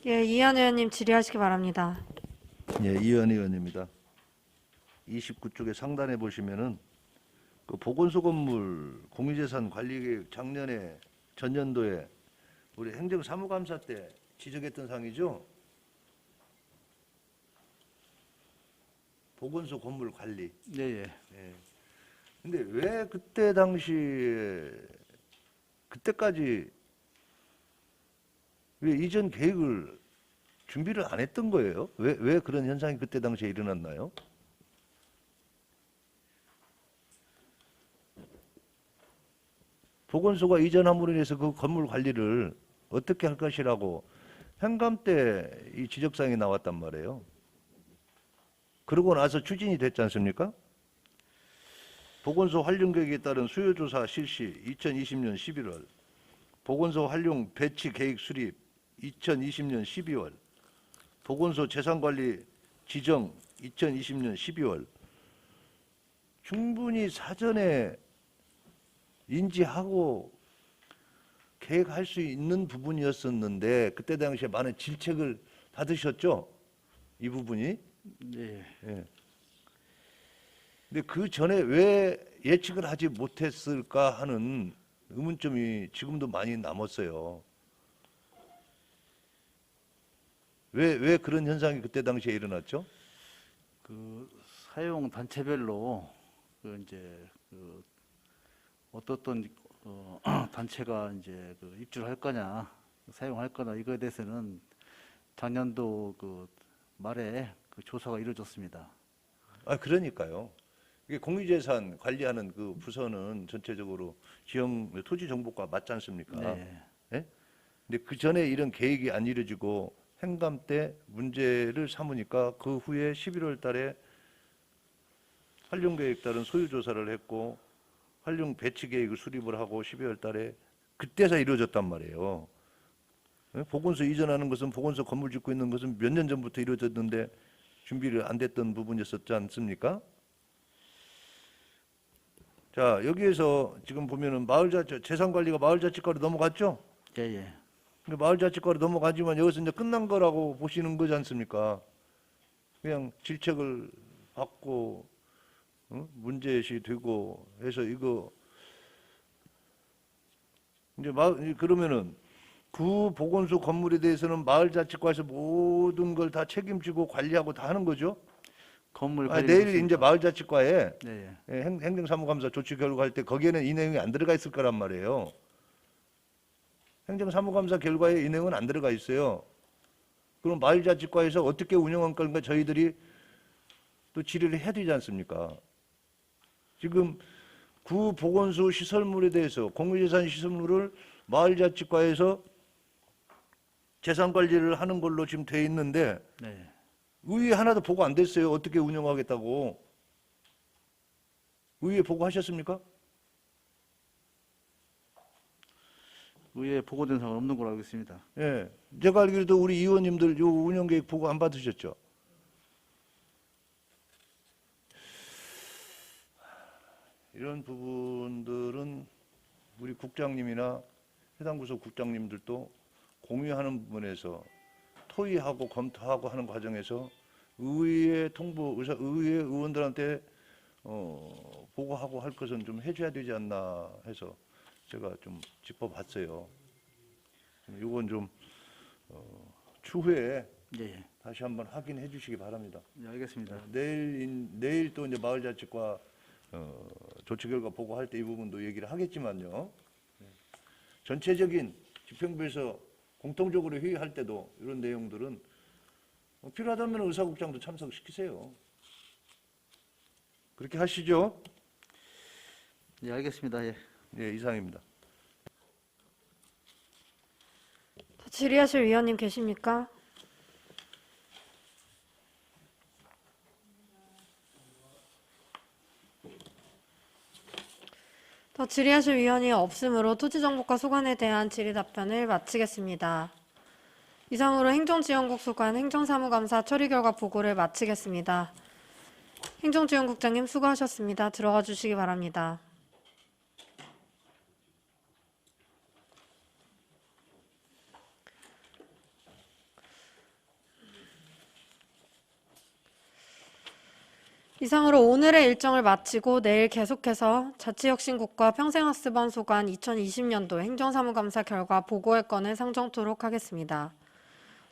S1: 예, 이한 의원님 질의하시기 바랍니다.
S4: 예, 이현 의원입니다. 29쪽에 상단에 보시면은 그 보건소 건물 공유재산 관리계획 작년에 전년도에 우리 행정사무감사 때 지적했던 사항이죠. 보건소 건물 관리.
S7: 예, 예.
S4: 예. 근데 왜 그때 당시에 그때까지 왜 이전 계획을 준비를 안 했던 거예요? 왜 그런 현상이 그때 당시에 일어났나요? 보건소가 이전함으로 인해서 그 건물 관리를 어떻게 할 것이라고 행감 때 이 지적사항이 나왔단 말이에요. 그러고 나서 추진이 됐지 않습니까? 보건소 활용 계획에 따른 수요조사 실시 2020년 11월, 보건소 활용 배치 계획 수립 2020년 12월, 보건소 재산관리 지정 2020년 12월. 충분히 사전에 인지하고 계획할 수 있는 부분이었었는데 그때 당시에 많은 질책을 받으셨죠? 이 부분이.
S7: 예.
S4: 예. 근데 그 전에 왜 예측을 하지 못했을까 하는 의문점이 지금도 많이 남았어요. 왜 그런 현상이 그때 당시에 일어났죠?
S7: 그 사용 단체별로 그 이제 그 어떤 단체가 이제 그 입주를 할 거냐, 사용할 거냐 이거에 대해서는 작년도 그 말에 그 조사가 이루어졌습니다.
S4: 아, 그러니까요. 이게 공유재산 관리하는 그 부서는 전체적으로 지형 토지정보과 맞지 않습니까?
S7: 네.
S4: 예? 근데 그 전에 이런 계획이 안 이루어지고 행감 때 문제를 삼으니까 그 후에 11월 달에 활용 계획 따른 소유 조사를 했고 활용 배치 계획을 수립을 하고 12월 달에 그때서 이루어졌단 말이에요. 예? 보건소 이전하는 것은 보건소 건물 짓고 있는 것은 몇 년 전부터 이루어졌는데 준비를 안 됐던 부분이었었지 않습니까? 자, 여기에서 지금 보면은 재산관리가 마을자치과로 넘어갔죠?
S7: 예, 예.
S4: 근데 마을자치과로 넘어가지만 여기서 이제 끝난 거라고 보시는 거지 않습니까? 그냥 질책을 받고 문제시 되고 해서 이거 이제 그러면은 그 보건소 건물에 대해서는 마을자치과에서 모든 걸 다 책임지고 관리하고 다 하는 거죠?
S7: 건물
S4: 아니,
S7: 관리
S4: 내일
S7: 좋습니까?
S4: 이제 마을자치과에
S7: 네, 예.
S4: 행정사무감사 조치 결과할 때 거기에는 이 내용이 안 들어가 있을 거란 말이에요. 행정사무감사 결과에 이 내용은 안 들어가 있어요. 그럼 마을자치과에서 어떻게 운영할 건가 저희들이 또 질의를 해야 되지 않습니까? 지금 구 보건소 시설물에 대해서 공유재산 시설물을 마을자치과에서 재산관리를 하는 걸로 지금 돼 있는데
S7: 네.
S4: 의회 하나도 보고 안 됐어요. 어떻게 운영하겠다고. 의회 보고하셨습니까?
S7: 의회에 보고된 사항은 없는 걸로 알고 있습니다.
S4: 예. 제가 알기로도 우리 의원님들 요 운영계획 보고 안 받으셨죠? 이런 부분들은 우리 국장님이나 해당 부서 국장님들도 공유하는 부분에서 토의하고 검토하고 하는 과정에서 의회 의회 의원들한테 보고하고 할 것은 좀 해줘야 되지 않나 해서 제가 좀 짚어봤어요. 이건 좀 추후에
S7: 예, 예.
S4: 다시 한번 확인해 주시기 바랍니다.
S7: 네, 알겠습니다.
S4: 내일 또 이제 마을자치과 조치 결과 보고할 때 이 부분도 얘기를 하겠지만요. 전체적인 집행부에서 공통적으로 회의할 때도 이런 내용들은 필요하다면 의사국장도 참석시키세요. 그렇게 하시죠.
S7: 예, 알겠습니다. 예.
S4: 예, 이상입니다.
S1: 더 질의하실 위원님 계십니까? 더 질의하실 위원이 없으므로 토지정보과 소관에 대한 질의 답변을 마치겠습니다. 이상으로 행정지원국 소관 행정사무감사 처리 결과 보고를 마치겠습니다. 행정지원국장님 수고하셨습니다. 들어가 주시기 바랍니다. 이상으로 오늘의 일정을 마치고 내일 계속해서 자치혁신국과 평생학습원 소관 2020년도 행정사무감사 결과 보고의 건을 상정토록 하겠습니다.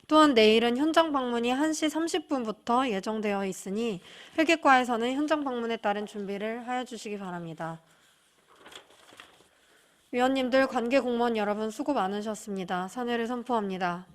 S1: 또한 내일은 현장 방문이 1시 30분부터 예정되어 있으니 회계과에서는 현장 방문에 따른 준비를 하여 주시기 바랍니다. 위원님들, 관계 공무원 여러분 수고 많으셨습니다. 사퇴를 선포합니다.